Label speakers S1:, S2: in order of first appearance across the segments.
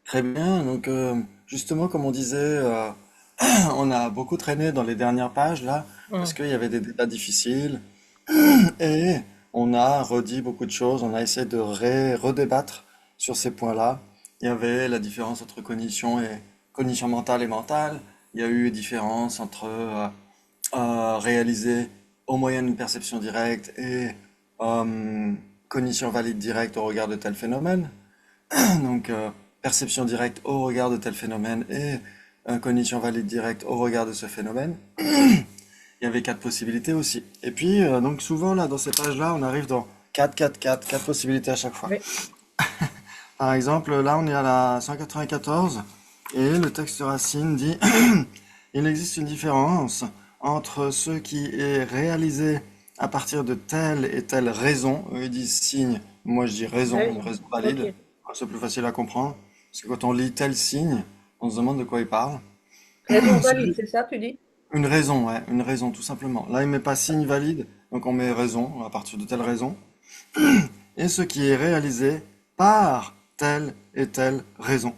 S1: Très bien. Donc, justement, comme on disait, on a beaucoup traîné dans les dernières pages là, parce
S2: Hum.
S1: qu'il y avait des débats difficiles et on a redit beaucoup de choses. On a essayé de redébattre sur ces points-là. Il y avait la différence entre cognition et cognition mentale et mentale. Il y a eu différence entre réaliser au moyen d'une perception directe et euh, cognition valide directe au regard de tel phénomène. Donc, perception directe au regard de tel phénomène et cognition valide directe au regard de ce phénomène. Il y avait quatre possibilités aussi. Et puis, donc souvent, là, dans ces pages-là, on arrive dans quatre possibilités à chaque fois.
S2: Oui.
S1: Par exemple, là, on est à la 194 et le texte Racine dit il existe une différence entre ce qui est réalisé à partir de telle et telle raison. Eux, ils disent signe, moi je dis raison, une
S2: Raison.
S1: raison
S2: Ok.
S1: valide. C'est plus facile à comprendre. Parce que quand on lit tel signe, on se demande de quoi il parle.
S2: Raison valide,
S1: Celui-
S2: c'est ça, tu dis?
S1: Une raison, ouais, une raison tout simplement. Là, il met pas signe valide, donc on met raison à partir de telle raison. Et ce qui est réalisé par telle et telle raison.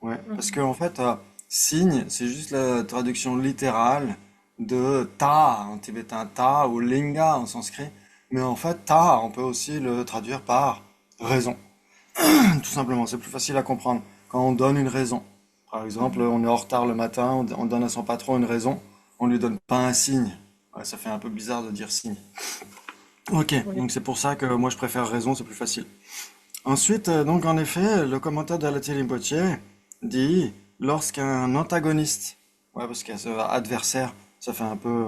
S1: Ouais, parce
S2: Mhm.
S1: que en fait, signe, c'est juste la traduction littérale de ta en tibétain, ta ou linga en sanskrit. Mais en fait, ta, on peut aussi le traduire par raison. Tout simplement, c'est plus facile à comprendre quand on donne une raison. Par exemple,
S2: Mhm.
S1: on est en retard le matin, on donne à son patron une raison, on lui donne pas un signe. Ouais, ça fait un peu bizarre de dire signe. Ok,
S2: Oui.
S1: donc c'est pour ça que moi je préfère raison, c'est plus facile. Ensuite, donc en effet, le commentaire de la Rinpoche dit lorsqu'un antagoniste, ouais, parce qu'il y a ce adversaire, ça fait un peu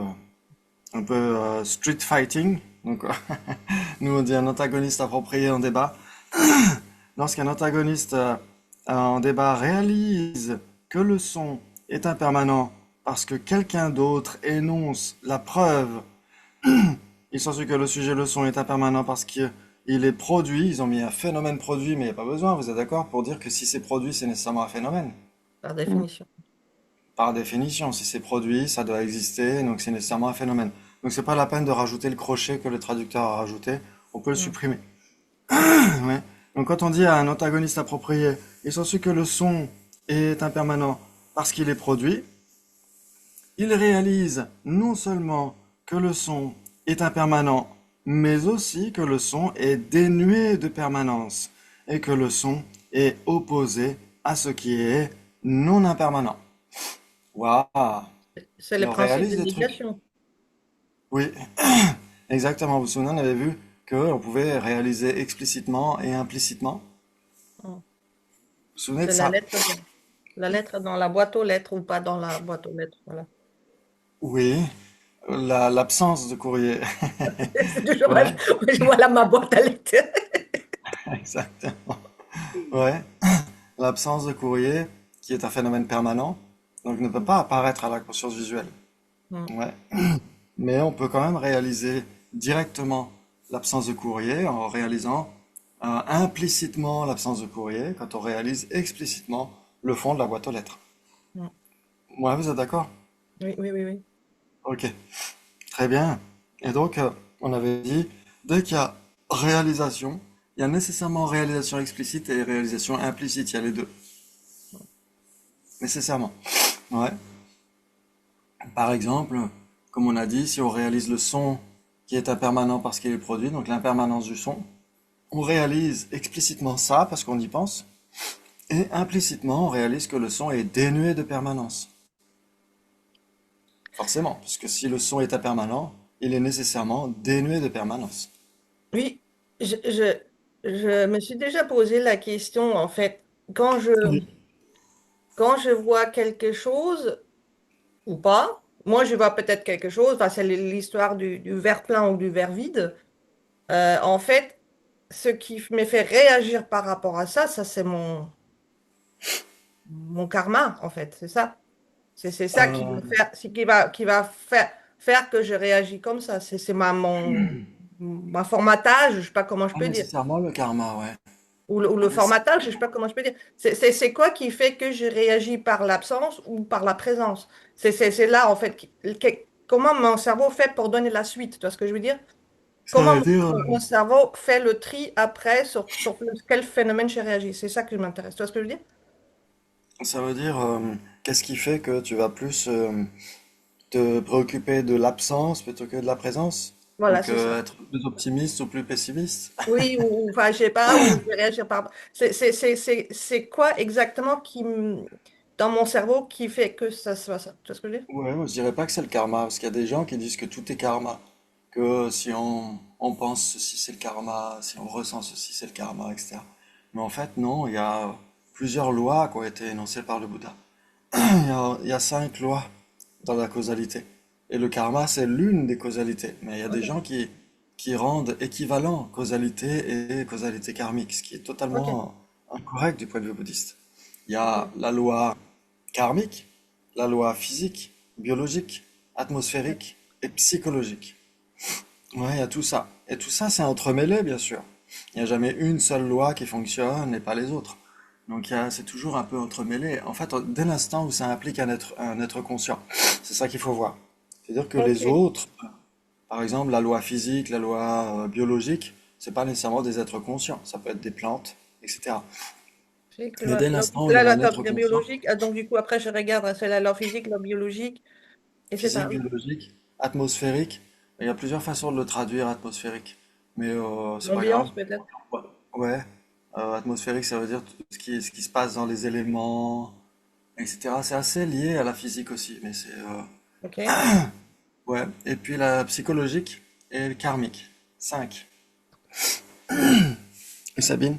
S1: street fighting. Donc, nous on dit un antagoniste approprié en débat. Lorsqu'un antagoniste en débat réalise que le son est impermanent parce que quelqu'un d'autre énonce la preuve, il s'ensuit que le sujet le son est impermanent parce qu'il est produit. Ils ont mis un phénomène produit, mais il n'y a pas besoin, vous êtes d'accord, pour dire que si c'est produit, c'est nécessairement un phénomène.
S2: Par définition.
S1: Par définition, si c'est produit, ça doit exister, donc c'est nécessairement un phénomène. Donc c'est pas la peine de rajouter le crochet que le traducteur a rajouté, on peut le
S2: Mm.
S1: supprimer. Ouais. Donc quand on dit à un antagoniste approprié, il s'ensuit que le son est impermanent parce qu'il est produit, il réalise non seulement que le son est impermanent, mais aussi que le son est dénué de permanence et que le son est opposé à ce qui est non impermanent. Waouh!
S2: C'est
S1: Il
S2: le
S1: en
S2: principe de
S1: réalise des trucs.
S2: négation.
S1: Oui, exactement. Vous vous souvenez, on avait vu qu'on pouvait réaliser explicitement et implicitement.
S2: Mm.
S1: Vous vous souvenez de
S2: C'est
S1: ça?
S2: la lettre dans la boîte aux lettres ou pas dans la boîte aux lettres. Voilà.
S1: Oui, l'absence de courrier.
S2: C'est toujours,
S1: Ouais,
S2: je vois là ma boîte à lettres.
S1: exactement. Ouais, l'absence de courrier, qui est un phénomène permanent, donc ne peut pas apparaître à la conscience visuelle.
S2: Mm.
S1: Ouais. Mais on peut quand même réaliser directement l'absence de courrier en réalisant implicitement l'absence de courrier quand on réalise explicitement le fond de la boîte aux lettres.
S2: Mm.
S1: Ouais, vous êtes d'accord?
S2: Oui, oui, oui, oui.
S1: Ok, très bien. Et donc, on avait dit, dès qu'il y a réalisation, il y a nécessairement réalisation explicite et réalisation implicite, il y a les deux, nécessairement. Ouais. Par exemple, comme on a dit, si on réalise le son qui est impermanent parce qu'il est produit, donc l'impermanence du son, on réalise explicitement ça parce qu'on y pense, et implicitement on réalise que le son est dénué de permanence. Forcément, puisque si le son est impermanent, il est nécessairement dénué de permanence.
S2: Oui, je me suis déjà posé la question, en fait, quand
S1: Oui.
S2: quand je vois quelque chose ou pas, moi je vois peut-être quelque chose, enfin, c'est l'histoire du verre plein ou du verre vide. En fait, ce qui me fait réagir par rapport à ça, ça c'est mon karma, en fait, c'est ça. C'est ça qui
S1: Euh,
S2: va faire, qui va faire que je réagis comme ça. C'est ma formatage, je sais pas comment je
S1: pas
S2: peux dire.
S1: nécessairement le karma, ouais.
S2: Ou
S1: Pas
S2: le
S1: nécessairement.
S2: formatage, je sais pas comment je peux dire. C'est quoi qui fait que je réagis par l'absence ou par la présence? C'est là, en fait, comment mon cerveau fait pour donner la suite, tu vois ce que je veux dire?
S1: Ça
S2: Comment
S1: veut dire,
S2: mon cerveau fait le tri après sur quel phénomène j'ai réagi? C'est ça que m'intéresse. Tu vois ce que je veux dire?
S1: Ça veut dire, qu'est-ce qui fait que tu vas plus te préoccuper de l'absence plutôt que de la présence?
S2: Voilà,
S1: Donc
S2: c'est ça.
S1: être plus optimiste ou plus pessimiste?
S2: Oui, enfin, je sais pas, ou je vais réagir par... C'est quoi exactement dans mon cerveau qui fait que ça se passe ça? Tu vois ce que je veux dire?
S1: Ouais, moi je dirais pas que c'est le karma, parce qu'il y a des gens qui disent que tout est karma, que si on pense ceci c'est le karma, si on ressent ceci c'est le karma, etc. Mais en fait non, il y a plusieurs lois qui ont été énoncées par le Bouddha. Il y a 5 lois dans la causalité. Et le karma c'est l'une des causalités. Mais il y a des
S2: Ok,
S1: gens qui rendent équivalent causalité et causalité karmique, ce qui est
S2: ok,
S1: totalement incorrect du point de vue bouddhiste. Il y a
S2: ok.
S1: la loi karmique, la loi physique, biologique,
S2: Ouais.
S1: atmosphérique et psychologique. Ouais, il y a tout ça. Et tout ça, c'est entremêlé, bien sûr. Il n'y a jamais une seule loi qui fonctionne et pas les autres. Donc c'est toujours un peu entremêlé. En fait, dès l'instant où ça implique un être conscient, c'est ça qu'il faut voir. C'est-à-dire que
S2: Ok.
S1: les autres, par exemple, la loi physique, la loi biologique, c'est pas nécessairement des êtres conscients. Ça peut être des plantes, etc.
S2: Physique,
S1: Mais dès l'instant où il y
S2: la
S1: a
S2: loi
S1: un être conscient,
S2: biologique. Ah, donc, du coup, après, je regarde, c'est la loi physique, la biologique,
S1: physique,
S2: etc.
S1: biologique, atmosphérique. Il y a plusieurs façons de le traduire, atmosphérique. Mais c'est pas grave.
S2: L'ambiance, peut-être.
S1: Ouais. Ouais. Atmosphérique, ça veut dire tout ce qui se passe dans les éléments, etc. C'est assez lié à la physique aussi. Mais c'est.
S2: Ok.
S1: Ouais. Et puis la psychologique et le karmique. 5. Et Sabine?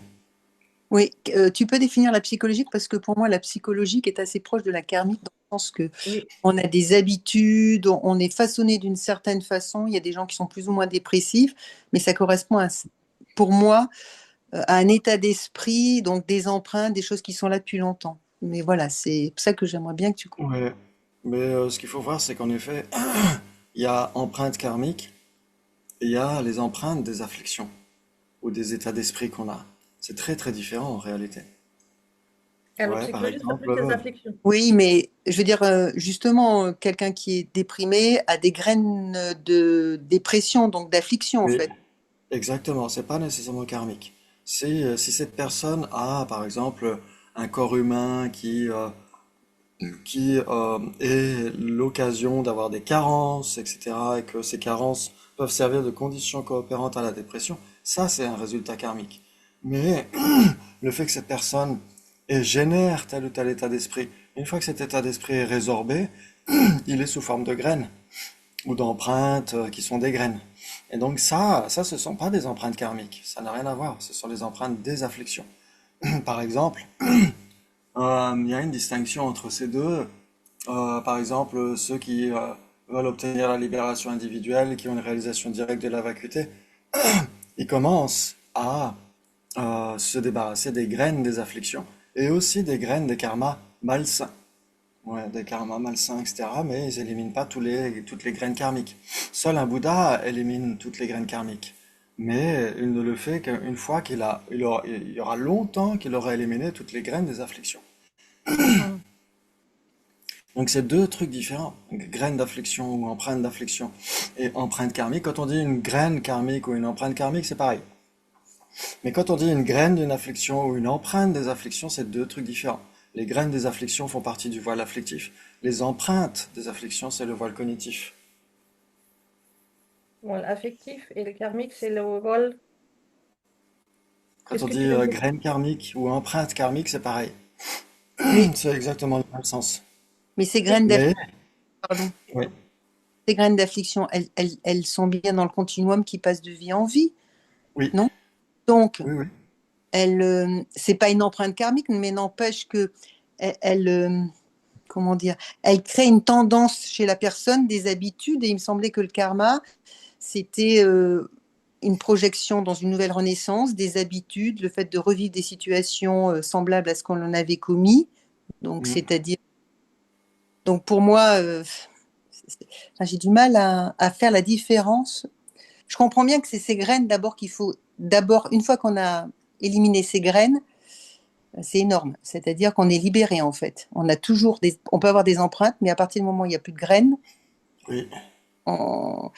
S3: Oui, tu peux définir la psychologique parce que pour moi, la psychologique est assez proche de la karmique dans le sens que
S2: Oui.
S3: on a des habitudes, on est façonné d'une certaine façon. Il y a des gens qui sont plus ou moins dépressifs, mais ça correspond pour moi, à un état d'esprit, donc des empreintes, des choses qui sont là depuis longtemps. Mais voilà, c'est ça que j'aimerais bien que tu...
S1: Ouais. Mais ce qu'il faut voir, c'est qu'en effet, il y a empreinte karmique et il y a les empreintes des afflictions ou des états d'esprit qu'on a. C'est très très différent en réalité.
S2: Ah, le
S1: Ouais, par
S2: psychologie, c'est
S1: exemple,
S2: plus les afflictions.
S3: Oui, mais je veux dire, justement, quelqu'un qui est déprimé a des graines de dépression, donc d'affliction en
S1: oui,
S3: fait.
S1: exactement, c'est pas nécessairement karmique. C'est si cette personne a, par exemple, un corps humain qui est l'occasion d'avoir des carences, etc., et que ces carences peuvent servir de conditions coopérantes à la dépression, ça c'est un résultat karmique. Mais le fait que cette personne génère tel ou tel état d'esprit, une fois que cet état d'esprit est résorbé, il est sous forme de graines ou d'empreintes qui sont des graines. Et donc ça, ce sont pas des empreintes karmiques, ça n'a rien à voir, ce sont les empreintes des afflictions. Par exemple, il y a une distinction entre ces deux. Par exemple, ceux qui veulent obtenir la libération individuelle, qui ont une réalisation directe de la vacuité, ils commencent à se débarrasser des graines des afflictions et aussi des graines des karmas malsains. Ouais, des karmas malsains, etc. Mais ils éliminent pas toutes les graines karmiques. Seul un Bouddha élimine toutes les graines karmiques. Mais il ne le fait qu'une fois il y aura longtemps qu'il aura éliminé toutes les graines des afflictions.
S2: Mhm.
S1: Donc c'est deux trucs différents. Graine d'affliction ou empreinte d'affliction et empreinte karmique. Quand on dit une graine karmique ou une empreinte karmique, c'est pareil. Mais quand on dit une graine d'une affliction ou une empreinte des afflictions, c'est deux trucs différents. Les graines des afflictions font partie du voile afflictif. Les empreintes des afflictions, c'est le voile cognitif.
S2: Voilà, affectif et le karmique, c'est le vol.
S1: Quand
S2: Qu'est-ce
S1: on
S2: que
S1: dit
S2: tu veux dire?
S1: graine karmique ou empreinte karmique, c'est pareil.
S3: Mais,
S1: C'est exactement le même sens.
S3: mais ces
S2: Oui.
S3: graines
S1: Mais,
S3: d'affliction, pardon,
S1: oui,
S3: ces graines d'affliction, elles sont bien dans le continuum qui passe de vie en vie,
S1: oui,
S3: non? Donc,
S1: oui, oui.
S3: c'est pas une empreinte karmique, mais n'empêche que comment dire, elle crée une tendance chez la personne, des habitudes, et il me semblait que le karma, c'était une projection dans une nouvelle renaissance, des habitudes, le fait de revivre des situations semblables à ce qu'on en avait commis. Donc,
S1: Mhm.
S3: c'est-à-dire, donc pour moi, enfin, j'ai du mal à faire la différence. Je comprends bien que c'est ces graines d'abord qu'il faut, d'abord, une fois qu'on a éliminé ces graines, c'est énorme. C'est-à-dire qu'on est libéré en fait. On peut avoir des empreintes, mais à partir du moment où il n'y a plus de graines,
S1: Oui.
S3: on-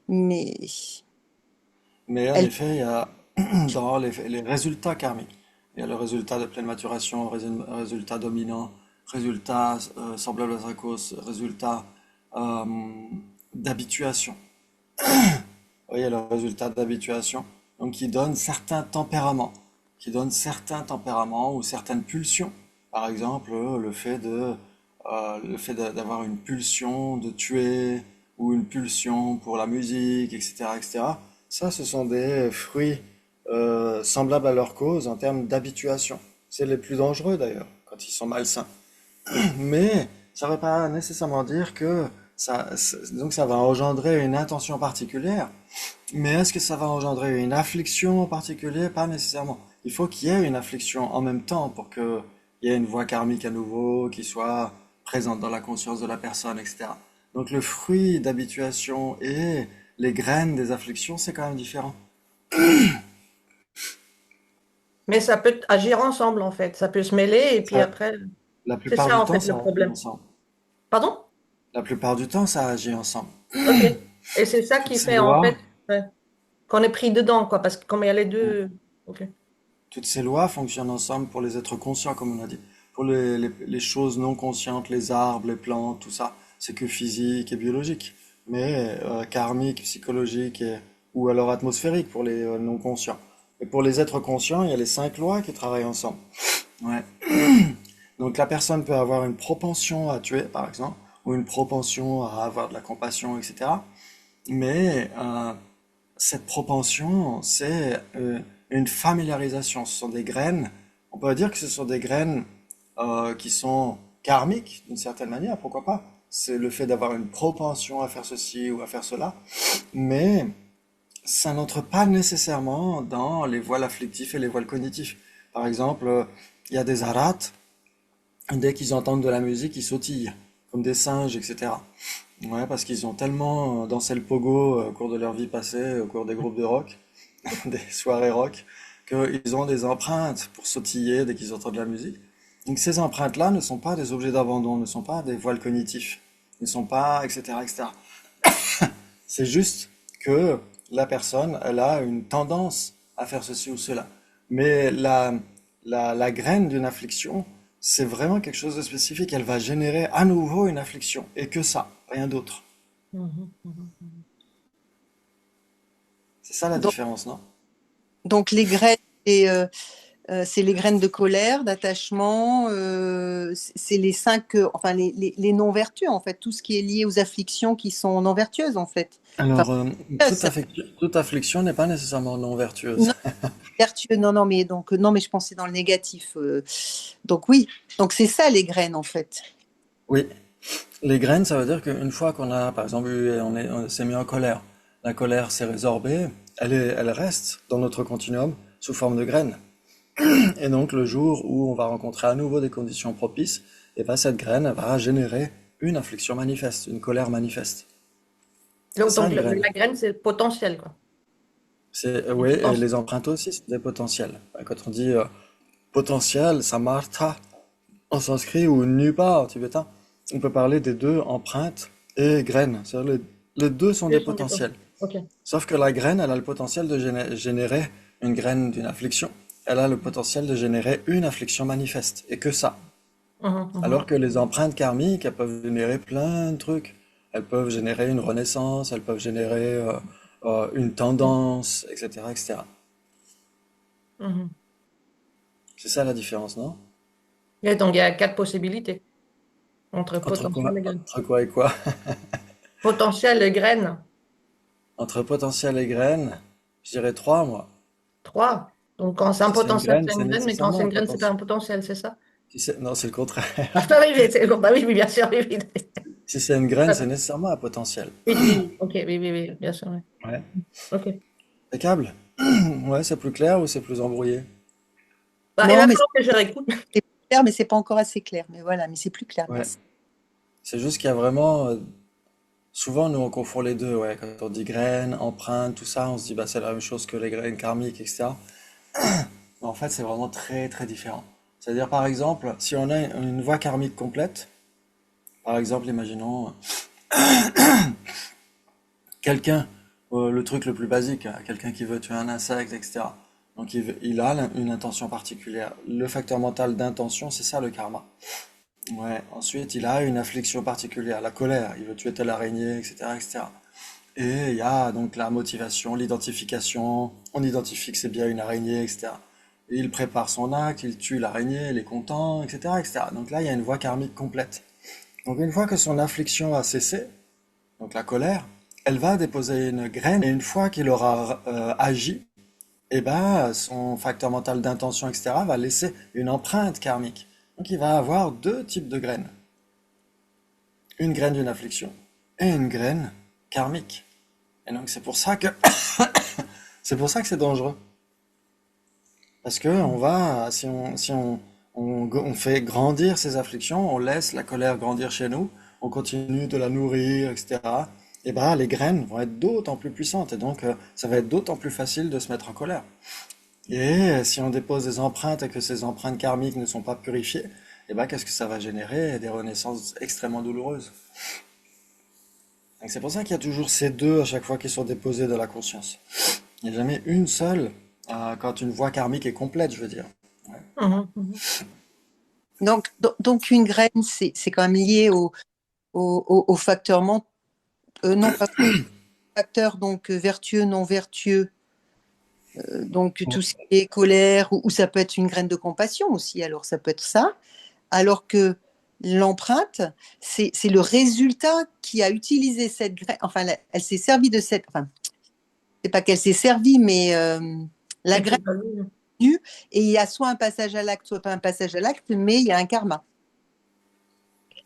S3: mais
S1: Mais en
S3: elle,
S1: effet, il y a dans les résultats karmiques, il y a le résultat de pleine maturation, résultat dominant, résultat semblable à sa cause, résultat euh, d'habituation. Vous voyez, le résultat d'habituation. Donc, qui donne certains tempéraments ou certaines pulsions. Par exemple, d'avoir une pulsion de tuer ou une pulsion pour la musique, etc., etc. Ça, ce sont des fruits semblables à leur cause en termes d'habituation. C'est les plus dangereux d'ailleurs, quand ils sont malsains. Mais ça ne veut pas nécessairement dire que donc ça va engendrer une intention particulière. Mais est-ce que ça va engendrer une affliction en particulier? Pas nécessairement. Il faut qu'il y ait une affliction en même temps pour qu'il y ait une voie karmique à nouveau qui soit présente dans la conscience de la personne, etc. Donc le fruit d'habituation et les graines des afflictions, c'est quand même différent.
S2: Mais ça peut agir ensemble, en fait. Ça peut se mêler, et puis
S1: Ça,
S2: après,
S1: la
S2: c'est
S1: plupart
S2: ça,
S1: du
S2: en
S1: temps,
S2: fait, le
S1: ça agit
S2: problème.
S1: ensemble.
S2: Pardon?
S1: La plupart du temps, ça agit ensemble.
S2: Ok. Et c'est ça
S1: Toutes
S2: qui
S1: ces
S2: fait, en
S1: lois,
S2: fait, ouais, qu'on est pris dedans, quoi, parce que comme il y a les deux. Ok.
S1: toutes ces lois fonctionnent ensemble pour les êtres conscients, comme on a dit. Pour les choses non conscientes, les arbres, les plantes, tout ça, c'est que physique et biologique. Mais karmique, psychologique ou alors atmosphérique pour les non conscients. Et pour les êtres conscients, il y a les 5 lois qui travaillent ensemble. Ouais. Donc la personne peut avoir une propension à tuer, par exemple, ou une propension à avoir de la compassion, etc. Mais cette propension, c'est une familiarisation. Ce sont des graines. On peut dire que ce sont des graines qui sont karmiques d'une certaine manière, pourquoi pas? C'est le fait d'avoir une propension à faire ceci ou à faire cela. Mais ça n'entre pas nécessairement dans les voiles afflictifs et les voiles cognitifs. Par exemple, il y a des arates, dès qu'ils entendent de la musique, ils sautillent, comme des singes, etc. Ouais, parce qu'ils ont tellement dansé le pogo au cours de leur vie passée, au cours des groupes de rock, des soirées rock, qu'ils ont des empreintes pour sautiller dès qu'ils entendent de la musique. Donc ces empreintes-là ne sont pas des objets d'abandon, ne sont pas des voiles cognitifs, ne sont pas, etc., etc. C'est juste que la personne, elle a une tendance à faire ceci ou cela. Mais la graine d'une affliction, c'est vraiment quelque chose de spécifique. Elle va générer à nouveau une affliction. Et que ça, rien d'autre.
S2: Mhm, mhm.
S1: C'est ça la
S3: Donc,
S1: différence, non?
S3: donc les graines, c'est les graines de colère, d'attachement, c'est les cinq, enfin les non-vertus en fait, tout ce qui est lié aux afflictions qui sont non-vertueuses en fait. Enfin,
S1: Alors,
S3: ça-
S1: toute affliction n'est pas nécessairement non vertueuse.
S3: non, vertueux, non, non, mais donc non, mais je pensais dans le négatif. Donc oui, donc c'est ça les graines en fait.
S1: Oui, les graines, ça veut dire qu'une fois qu'on a, par exemple, on s'est mis en colère, la colère s'est résorbée, elle reste dans notre continuum sous forme de graines. Et donc, le jour où on va rencontrer à nouveau des conditions propices, et ben, cette graine elle va générer une affliction manifeste, une colère manifeste. C'est
S2: Donc,
S1: ça
S2: donc,
S1: une graine.
S2: la graine, c'est le potentiel, quoi. Le
S1: Oui, et
S2: potentiel.
S1: les empreintes aussi, c'est des potentiels. Quand on dit potentiel, samartha, en sanskrit ou nupa en tibétain, on peut parler des deux empreintes et graines. C'est-à-dire les deux sont
S2: Deux
S1: des
S2: sont des
S1: potentiels.
S2: potentiels. Ok.
S1: Sauf que la graine, elle a le potentiel de générer une graine d'une affliction. Elle a le potentiel de générer une affliction manifeste. Et que ça.
S2: Mhm,
S1: Alors
S2: mhm.
S1: que les empreintes karmiques, elles peuvent générer plein de trucs. Elles peuvent générer une renaissance, elles peuvent générer une tendance, etc., etc.
S2: Mhm.
S1: C'est ça la différence, non?
S2: Et donc, il y a quatre possibilités entre potentiel et graine.
S1: Entre quoi et quoi?
S2: Potentiel et graine,
S1: Entre potentiel et graine, je dirais 3, moi.
S2: trois. Donc, quand c'est un
S1: Si c'est une
S2: potentiel,
S1: graine,
S2: c'est
S1: c'est
S2: une graine, mais quand c'est
S1: nécessairement un
S2: une graine, c'est pas
S1: potentiel.
S2: un potentiel, c'est ça?
S1: Non, c'est le contraire.
S2: Ah, bah oui, bah oui, oui, bien sûr, oui, oui.
S1: Si c'est une graine, c'est nécessairement un potentiel.
S2: Oui, oui, oui, ok, oui, oui, oui, bien sûr, oui.
S1: Ouais.
S2: Ok.
S1: Impeccable. Ouais, c'est plus clair ou c'est plus embrouillé?
S2: Bah, il
S3: Non,
S2: va
S3: mais
S2: falloir que je réécoute.
S3: c'est plus clair, mais c'est pas encore assez clair. Mais voilà, mais c'est plus clair,
S1: Ouais.
S3: merci.
S1: C'est juste qu'il y a vraiment. Souvent, nous, on confond les deux. Ouais. Quand on dit graines, empreintes, tout ça, on se dit bah, c'est la même chose que les graines karmiques, etc. Mais en fait, c'est vraiment très, très différent. C'est-à-dire, par exemple, si on a une voie karmique complète, par exemple, imaginons quelqu'un, le truc le plus basique, quelqu'un qui veut tuer un insecte, etc. Donc il a une intention particulière. Le facteur mental d'intention, c'est ça le karma. Ouais, ensuite, il a une affliction particulière, la colère. Il veut tuer telle araignée, etc., etc. Et cetera. Et il y a donc la motivation, l'identification. On identifie que c'est bien une araignée, etc. Et il prépare son acte, il tue l'araignée, il est content, etc., etc. Donc là, il y a une voie karmique complète. Donc une fois que son affliction a cessé, donc la colère, elle va déposer une graine. Et une fois qu'il aura agi, eh ben, son facteur mental d'intention, etc., va laisser une empreinte karmique. Donc il va avoir deux types de graines. Une graine d'une affliction et une graine karmique. Et donc c'est pour ça que c'est dangereux. Parce que on va, si on fait grandir ces afflictions, on laisse la colère grandir chez nous, on continue de la nourrir, etc. Et ben les graines vont être d'autant plus puissantes et donc ça va être d'autant plus facile de se mettre en colère. Et si on dépose des empreintes et que ces empreintes karmiques ne sont pas purifiées, et ben qu'est-ce que ça va générer? Des renaissances extrêmement douloureuses. Donc c'est pour ça qu'il y a toujours ces deux à chaque fois qui sont déposés dans la conscience. Il n'y a jamais une seule quand une voie karmique est complète, je veux dire. Ouais.
S2: Mhm, mhm.
S3: Donc une graine, c'est quand même lié au facteur non pas facteur donc vertueux, non vertueux, donc tout ce qui est colère, ou ça peut être une graine de compassion aussi, alors ça peut être ça, alors que l'empreinte, c'est le résultat qui a utilisé cette graine, enfin elle s'est servie de cette, enfin c'est pas qu'elle s'est servie, mais la
S2: Elle
S3: graine
S2: s'est pas vue.
S3: est venue, et il y a soit un passage à l'acte, soit pas un passage à l'acte, mais il y a un karma.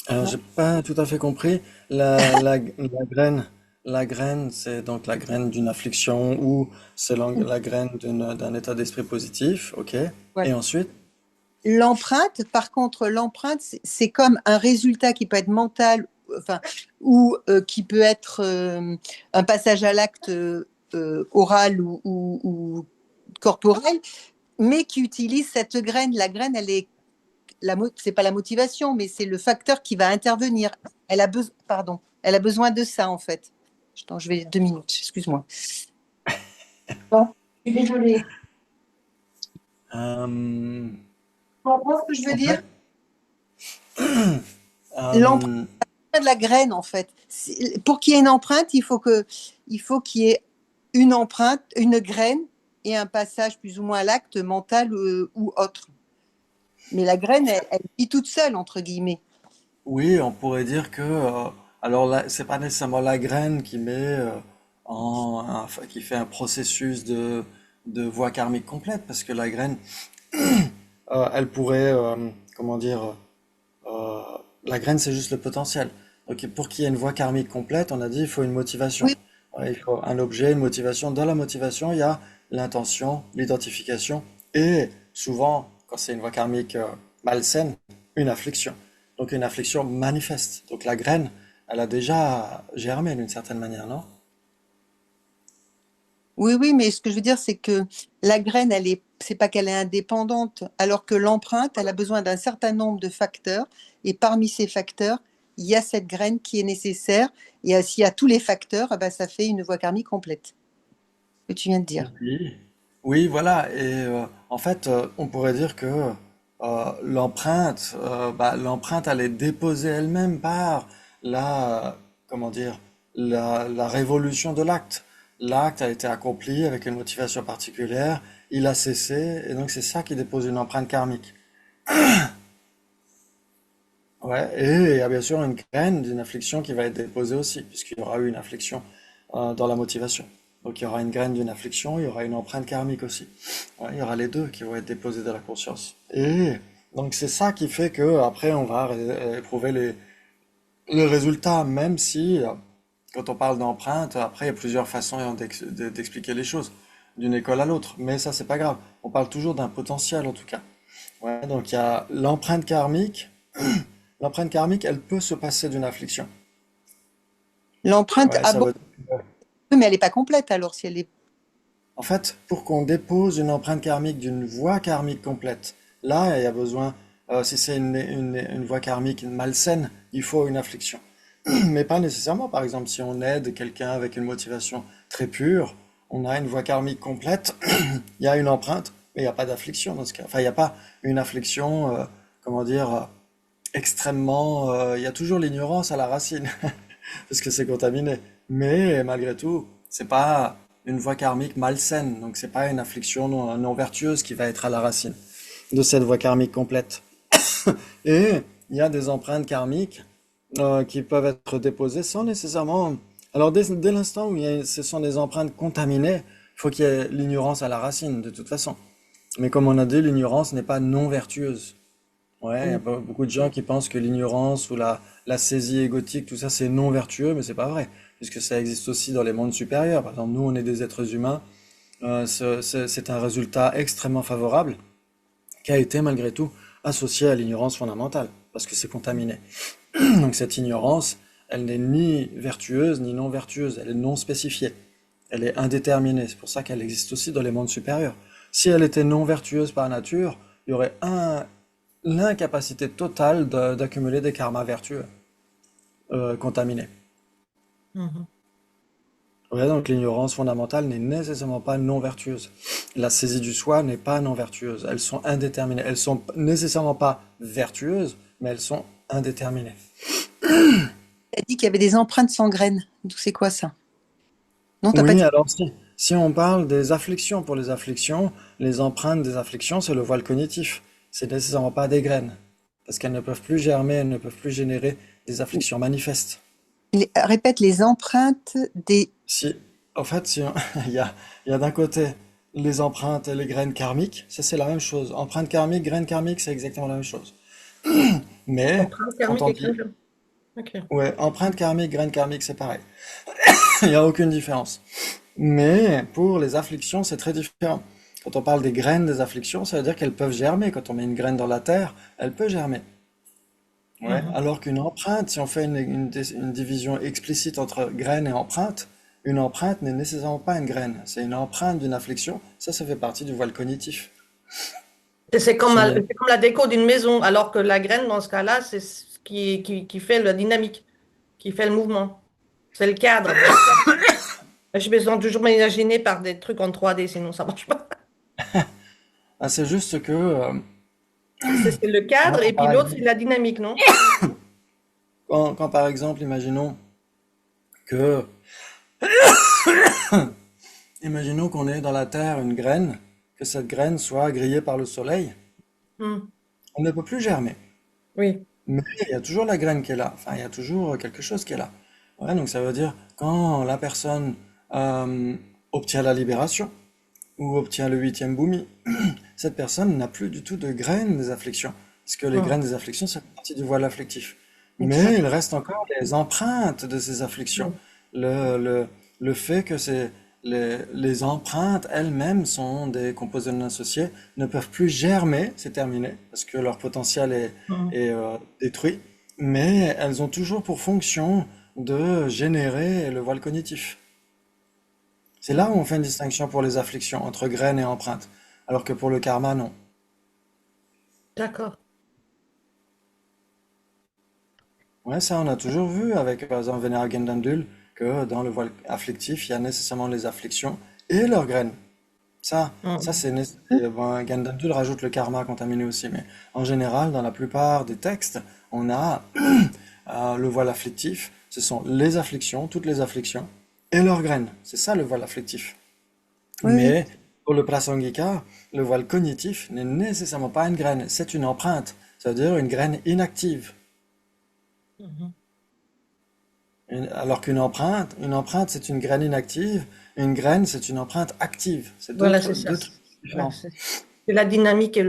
S1: Alors,
S3: Non.
S1: j'ai pas tout à fait compris. La graine, la graine, c'est donc la graine d'une affliction ou c'est la graine d'un état d'esprit positif, ok?
S3: Voilà.
S1: Et ensuite,
S3: L'empreinte, par contre, l'empreinte, c'est comme un résultat qui peut être mental, enfin, ou qui peut être un passage à l'acte oral ou corporel, mais qui utilise cette graine. La graine, elle est, c'est pas la motivation, mais c'est le facteur qui va intervenir. Elle a besoin, pardon, elle a besoin de ça en fait. Attends, je vais 2 minutes, excuse-moi. Bon, je suis désolée.
S1: euh,
S3: Tu comprends ce que je veux
S1: en
S3: dire?
S1: fait,
S3: L'empreinte
S1: euh,
S3: de la graine en fait. Pour qu'il y ait une empreinte, il faut qu'il y ait une empreinte, une graine et un passage plus ou moins à l'acte mental ou autre. Mais la graine, elle vit toute seule entre guillemets.
S1: oui, on pourrait dire que, alors là, c'est pas nécessairement la graine qui met qui fait un processus de voie karmique complète, parce que la graine, elle pourrait, comment dire, euh, la graine, c'est juste le potentiel. Donc, pour qu'il y ait une voie karmique complète, on a dit il faut une motivation.
S3: Oui,
S1: Ouais, il faut un objet, une motivation. Dans la motivation, il y a l'intention, l'identification et souvent, quand c'est une voie karmique malsaine, une affliction. Donc, une affliction manifeste. Donc, la graine, elle a déjà germé d'une certaine manière, non?
S3: oui, oui, mais ce que je veux dire, c'est que la graine, c'est pas qu'elle est indépendante, alors que l'empreinte, elle a besoin d'un certain nombre de facteurs, et parmi ces facteurs, il y a cette graine qui est nécessaire, et s'il y a tous les facteurs, eh ben, ça fait une voie karmique complète, ce que tu viens de dire.
S1: Oui. Oui, voilà. Et en fait, on pourrait dire que l'empreinte, elle est déposée elle-même par comment dire, la révolution de l'acte. L'acte a été accompli avec une motivation particulière, il a cessé, et donc c'est ça qui dépose une empreinte karmique. Ouais, et il y a bien sûr une graine d'une affliction qui va être déposée aussi, puisqu'il y aura eu une affliction dans la motivation. Donc il y aura une graine d'une affliction, il y aura une empreinte karmique aussi. Ouais, il y aura les deux qui vont être déposés dans la conscience. Et donc c'est ça qui fait que après on va éprouver le résultat, même si quand on parle d'empreinte, après il y a plusieurs façons d'expliquer les choses, d'une école à l'autre. Mais ça c'est pas grave. On parle toujours d'un potentiel en tout cas. Ouais, donc il y a l'empreinte karmique. L'empreinte karmique, elle peut se passer d'une affliction.
S3: L'empreinte,
S1: Ouais,
S3: ah
S1: ça
S3: bon,
S1: veut...
S3: oui, mais elle n'est pas complète alors si elle est.
S1: En fait, pour qu'on dépose une empreinte karmique d'une voie karmique complète, là, il y a besoin, si c'est une voie karmique malsaine, il faut une affliction. Mais pas nécessairement. Par exemple, si on aide quelqu'un avec une motivation très pure, on a une voie karmique complète, il y a une empreinte, mais il n'y a pas d'affliction dans ce cas. Enfin, il n'y a pas une affliction, comment dire, extrêmement... il y a toujours l'ignorance à la racine, parce que c'est contaminé. Mais malgré tout, c'est pas une voie karmique malsaine, donc c'est pas une affliction non vertueuse qui va être à la racine de cette voie karmique complète. Et il y a des empreintes karmiques qui peuvent être déposées sans nécessairement... Alors dès l'instant où ce sont des empreintes contaminées, il faut qu'il y ait l'ignorance à la racine, de toute façon. Mais comme on a dit, l'ignorance n'est pas non vertueuse. Ouais, il y a
S2: Mm.
S1: beaucoup de gens qui pensent que l'ignorance ou la saisie égotique, tout ça, c'est non vertueux, mais c'est pas vrai, puisque ça existe aussi dans les mondes supérieurs. Par exemple, nous, on est des êtres humains, c'est un résultat extrêmement favorable qui a été malgré tout associé à l'ignorance fondamentale, parce que c'est contaminé. Donc cette ignorance, elle n'est ni vertueuse ni non vertueuse, elle est non spécifiée, elle est indéterminée. C'est pour ça qu'elle existe aussi dans les mondes supérieurs. Si elle était non vertueuse par nature, il y aurait l'incapacité totale d'accumuler des karmas vertueux contaminés.
S2: Mhm.
S1: Ouais, donc l'ignorance fondamentale n'est nécessairement pas non vertueuse. La saisie du soi n'est pas non vertueuse. Elles sont indéterminées. Elles sont nécessairement pas vertueuses, mais elles sont indéterminées.
S3: Tu as dit qu'il y avait des empreintes sans graines. Donc, c'est quoi ça? Non, t'as pas
S1: Oui,
S3: dit.
S1: alors si on parle des afflictions, pour les afflictions, les empreintes des afflictions, c'est le voile cognitif. C'est nécessairement pas des graines. Parce qu'elles ne peuvent plus germer, elles ne peuvent plus générer des afflictions manifestes.
S3: Répète les empreintes des.
S1: Si, en fait, il y a, il y a d'un côté les empreintes et les graines karmiques, ça c'est la même chose. Empreintes karmiques, graines karmiques, c'est exactement la même chose. Mais
S2: Empreinte
S1: quand
S2: thermique
S1: on
S2: et
S1: dit,
S2: congèle. Ok.
S1: ouais, empreinte karmique, graines karmiques, c'est pareil. Il n'y a aucune différence. Mais pour les afflictions, c'est très différent. Quand on parle des graines des afflictions, ça veut dire qu'elles peuvent germer. Quand on met une graine dans la terre, elle peut germer. Ouais.
S2: Mhm.
S1: Alors qu'une empreinte, si on fait une division explicite entre graine et empreinte, une empreinte n'est nécessairement pas une graine. C'est une empreinte d'une affliction. Ça fait partie du voile cognitif.
S2: Et c'est comme,
S1: Ce n'est-
S2: c'est comme la déco d'une maison, alors que la graine, dans ce cas-là, c'est ce qui fait la dynamique, qui fait le mouvement. C'est le cadre. Je me sens toujours imaginé par des trucs en 3D, sinon ça marche pas.
S1: Ah, c'est juste que,
S2: C'est le cadre, et puis
S1: par
S2: l'autre, c'est
S1: exemple,
S2: la dynamique, non?
S1: quand par exemple, que, imaginons qu'on ait dans la terre une graine, que cette graine soit grillée par le soleil,
S2: Hmm.
S1: elle ne peut plus germer.
S2: Oui.
S1: Mais il y a toujours la graine qui est là. Enfin, il y a toujours quelque chose qui est là. Ouais, donc ça veut dire quand la personne euh, obtient la libération ou obtient le huitième bhumi, cette personne n'a plus du tout de graines des afflictions. Parce que les
S2: Hmm.
S1: graines des afflictions, ça fait partie du voile afflictif. Mais
S3: Exact.
S1: il reste encore les empreintes de ces afflictions.
S2: Hmm.
S1: Le, le, le fait que les empreintes elles-mêmes sont des composés non associés, ne peuvent plus germer, c'est terminé, parce que leur potentiel
S2: Hmm.
S1: est détruit. Mais elles ont toujours pour fonction de générer le voile cognitif. C'est là où
S2: Hmm.
S1: on fait une distinction pour les afflictions entre graines et empreintes, alors que pour le karma, non.
S2: D'accord.
S1: Ouais, ça on a toujours vu avec par exemple Vénéra Gendandul que dans le voile afflictif, il y a nécessairement les afflictions et leurs graines. Ça
S2: Hmm.
S1: bon, Gendandul rajoute le karma contaminé aussi, mais en général, dans la plupart des textes, on a le voile afflictif, ce sont les afflictions, toutes les afflictions, et leurs graines. C'est ça le voile afflictif.
S3: Oui, oui.
S1: Mais pour le prasangika, le voile cognitif n'est nécessairement pas une graine, c'est une empreinte, c'est-à-dire une graine inactive.
S2: Mhm.
S1: Alors une empreinte c'est une graine inactive, une graine c'est une empreinte active. C'est
S2: Voilà, c'est ça.
S1: deux trucs
S2: Ouais,
S1: différents.
S2: c'est la dynamique et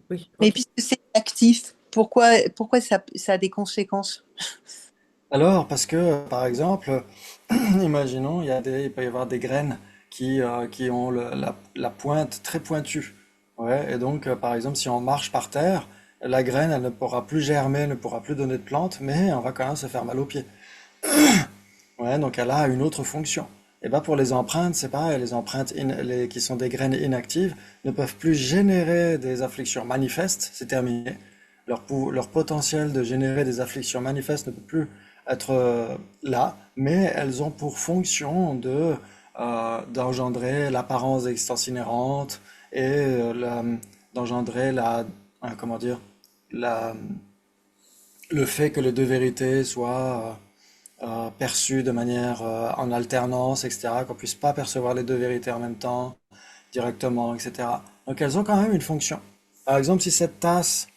S2: Oui,
S3: Mais
S2: ok.
S3: puisque c'est actif, pourquoi ça a des conséquences?
S1: Alors, parce que, par exemple, imaginons, il peut y avoir des graines qui ont la pointe très pointue. Ouais, et donc, par exemple, si on marche par terre, la graine, elle ne pourra plus germer, ne pourra plus donner de plantes, mais on va quand même se faire mal aux pieds. Ouais, donc elle a une autre fonction. Et ben pour les empreintes, c'est pareil, les empreintes qui sont des graines inactives ne peuvent plus générer des afflictions manifestes, c'est terminé. Leur potentiel de générer des afflictions manifestes ne peut plus être là, mais elles ont pour fonction d'engendrer l'apparence d'existence inhérente et d'engendrer comment dire, la, le fait que les deux vérités soient perçues de manière en alternance, etc., qu'on puisse pas percevoir les deux vérités en même temps, directement, etc. Donc elles ont quand même une fonction. Par exemple, si cette tasse,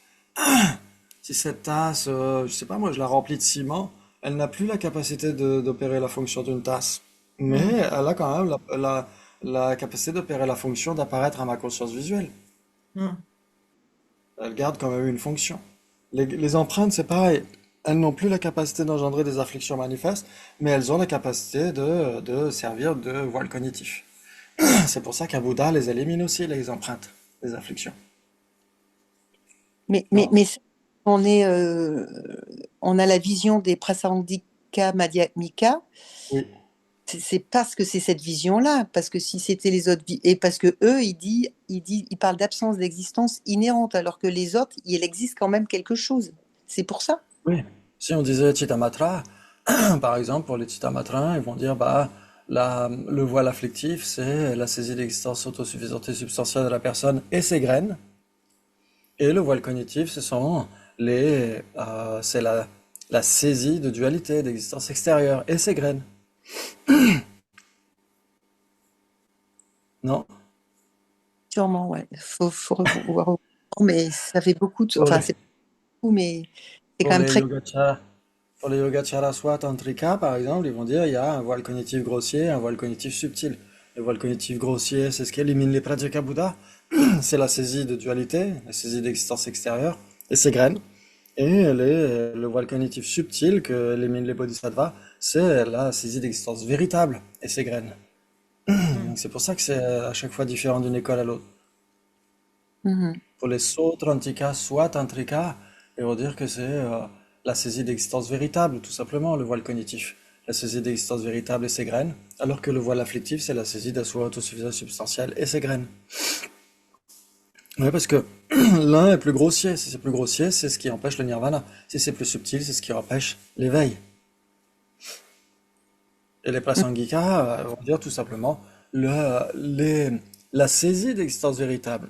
S1: je sais pas moi, je la remplis de ciment, elle n'a plus la capacité d'opérer la fonction d'une tasse. Mais
S2: Hmm.
S1: elle a quand même la capacité d'opérer la fonction d'apparaître à ma conscience visuelle.
S2: Hmm.
S1: Elles gardent quand même une fonction. Les empreintes, c'est pareil. Elles n'ont plus la capacité d'engendrer des afflictions manifestes, mais elles ont la capacité de servir de voile cognitif. C'est pour ça qu'un Bouddha les élimine aussi, les empreintes, les afflictions.
S3: Mais, mais,
S1: Non?
S3: mais on est, on a la vision des Prasangika Madhyamika.
S1: Oui.
S3: C'est parce que c'est cette vision-là, parce que si c'était les autres, et parce que eux, ils parlent d'absence d'existence inhérente, alors que les autres, il existe quand même quelque chose. C'est pour ça.
S1: Oui. Si on disait Chittamatra, par exemple, pour les Chittamatras, ils vont dire, bah, le voile afflictif, c'est la saisie d'existence autosuffisante et substantielle de la personne et ses graines. Et le voile cognitif, c'est la saisie de dualité, d'existence extérieure et ses graines. Non?
S3: Sûrement, ouais. Faut revoir. Mais ça fait beaucoup de,
S1: Pour
S3: enfin,
S1: les,
S3: c'est pas beaucoup, mais c'est
S1: pour
S3: quand même
S1: les
S3: très.
S1: yogacaras, pour les yogacaras soit tantrika, par exemple, ils vont dire il y a un voile cognitif grossier et un voile cognitif subtil. Le voile cognitif grossier, c'est ce qui élimine les pradhyaka Bouddha, c'est la saisie de dualité, la saisie d'existence extérieure et ses graines. Et le voile cognitif subtil que éliminent les bodhisattvas, c'est la saisie d'existence véritable et ses graines.
S2: Hmm.
S1: Donc c'est pour ça que c'est à chaque fois différent d'une école à l'autre.
S3: Mhm.
S1: Pour les Sautrantika, soit Tantrika, ils vont dire que c'est la saisie d'existence véritable, tout simplement, le voile cognitif. La saisie d'existence véritable et ses graines, alors que le voile afflictif, c'est la saisie d'un soi autosuffisant substantiel et ses graines. Oui, parce que l'un est plus grossier. Si c'est plus grossier, c'est ce qui empêche le nirvana. Si c'est plus subtil, c'est ce qui empêche l'éveil. Et les prasangika vont dire tout simplement le, les, la saisie d'existence véritable.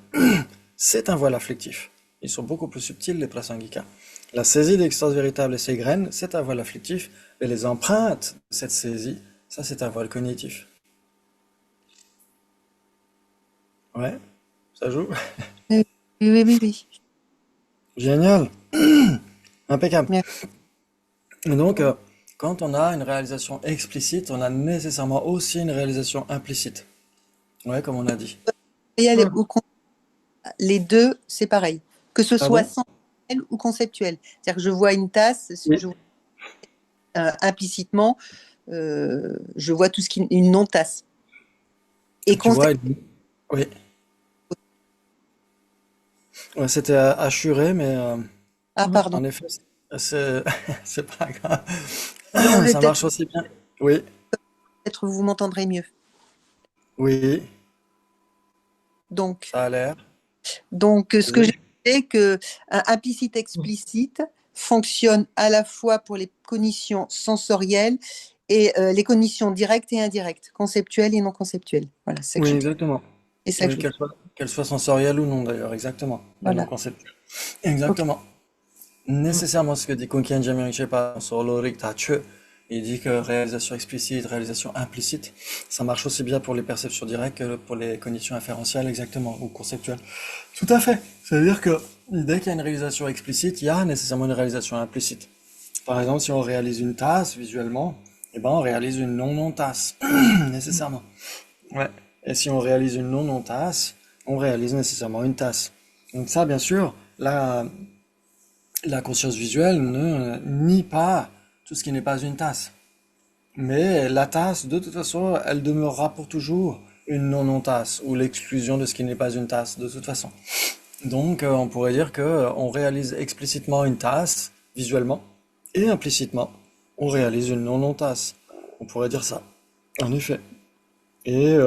S1: C'est un voile afflictif. Ils sont beaucoup plus subtils, les prasangika. La saisie d'existence véritable et ses graines, c'est un voile afflictif. Et les empreintes de cette saisie, ça c'est un voile cognitif. Ouais, ça joue.
S3: Oui, oui, oui, oui.
S1: Génial. Impeccable.
S3: Merci.
S1: Et donc, quand on a une réalisation explicite, on a nécessairement aussi une réalisation implicite. Ouais, comme on a dit.
S3: Et
S2: Hmm.
S3: les deux, c'est pareil. Que ce soit
S1: Pardon?
S3: sensoriel ou conceptuel. C'est-à-dire que je vois une tasse,
S1: Oui.
S3: implicitement, je vois tout ce qui une non-tasse. Et
S1: Tu vois,
S3: conceptuel.
S1: oui. Ouais, c'était assuré, mais
S3: Ah, pardon.
S1: en effet, c'est c'est pas grave.
S3: Je vais
S1: Ça
S3: peut-être,
S1: marche aussi bien. Oui,
S3: peut-être vous m'entendrez mieux.
S1: oui,
S3: Donc,
S1: ça a l'air.
S3: ce que
S1: Oui,
S3: j'ai fait, que implicite explicite fonctionne à la fois pour les cognitions sensorielles et les cognitions directes et indirectes, conceptuelles et non conceptuelles. Voilà, c'est ça que
S1: oui,
S3: je
S1: exactement.
S3: et ça que
S1: Oui,
S3: je voulais.
S1: qu'elle soit sensorielle ou non, d'ailleurs, exactement. Et non
S3: Voilà.
S1: conceptuelle.
S3: Ok.
S1: Exactement.
S2: Hmm.
S1: Nécessairement ce que dit Kunkian Jami Rinpoche par sur l'Oric Tache. Il dit que réalisation explicite, réalisation implicite, ça marche aussi bien pour les perceptions directes que pour les cognitions inférentielles, exactement, ou conceptuelles. Tout à fait. C'est-à-dire que dès qu'il y a une réalisation explicite, il y a nécessairement une réalisation implicite. Par exemple, si on réalise une tasse visuellement, eh ben on réalise une non-non-tasse, nécessairement. Ouais. Et si on réalise une non-non-tasse, on réalise nécessairement une tasse. Donc ça, bien sûr, la conscience visuelle ne nie pas tout ce qui n'est pas une tasse. Mais la tasse, de toute façon, elle demeurera pour toujours une non-non-tasse, ou l'exclusion de ce qui n'est pas une tasse, de toute façon. Donc, on pourrait dire que on réalise explicitement une tasse, visuellement, et implicitement, on réalise une non-non-tasse. On pourrait dire ça, en effet. Et,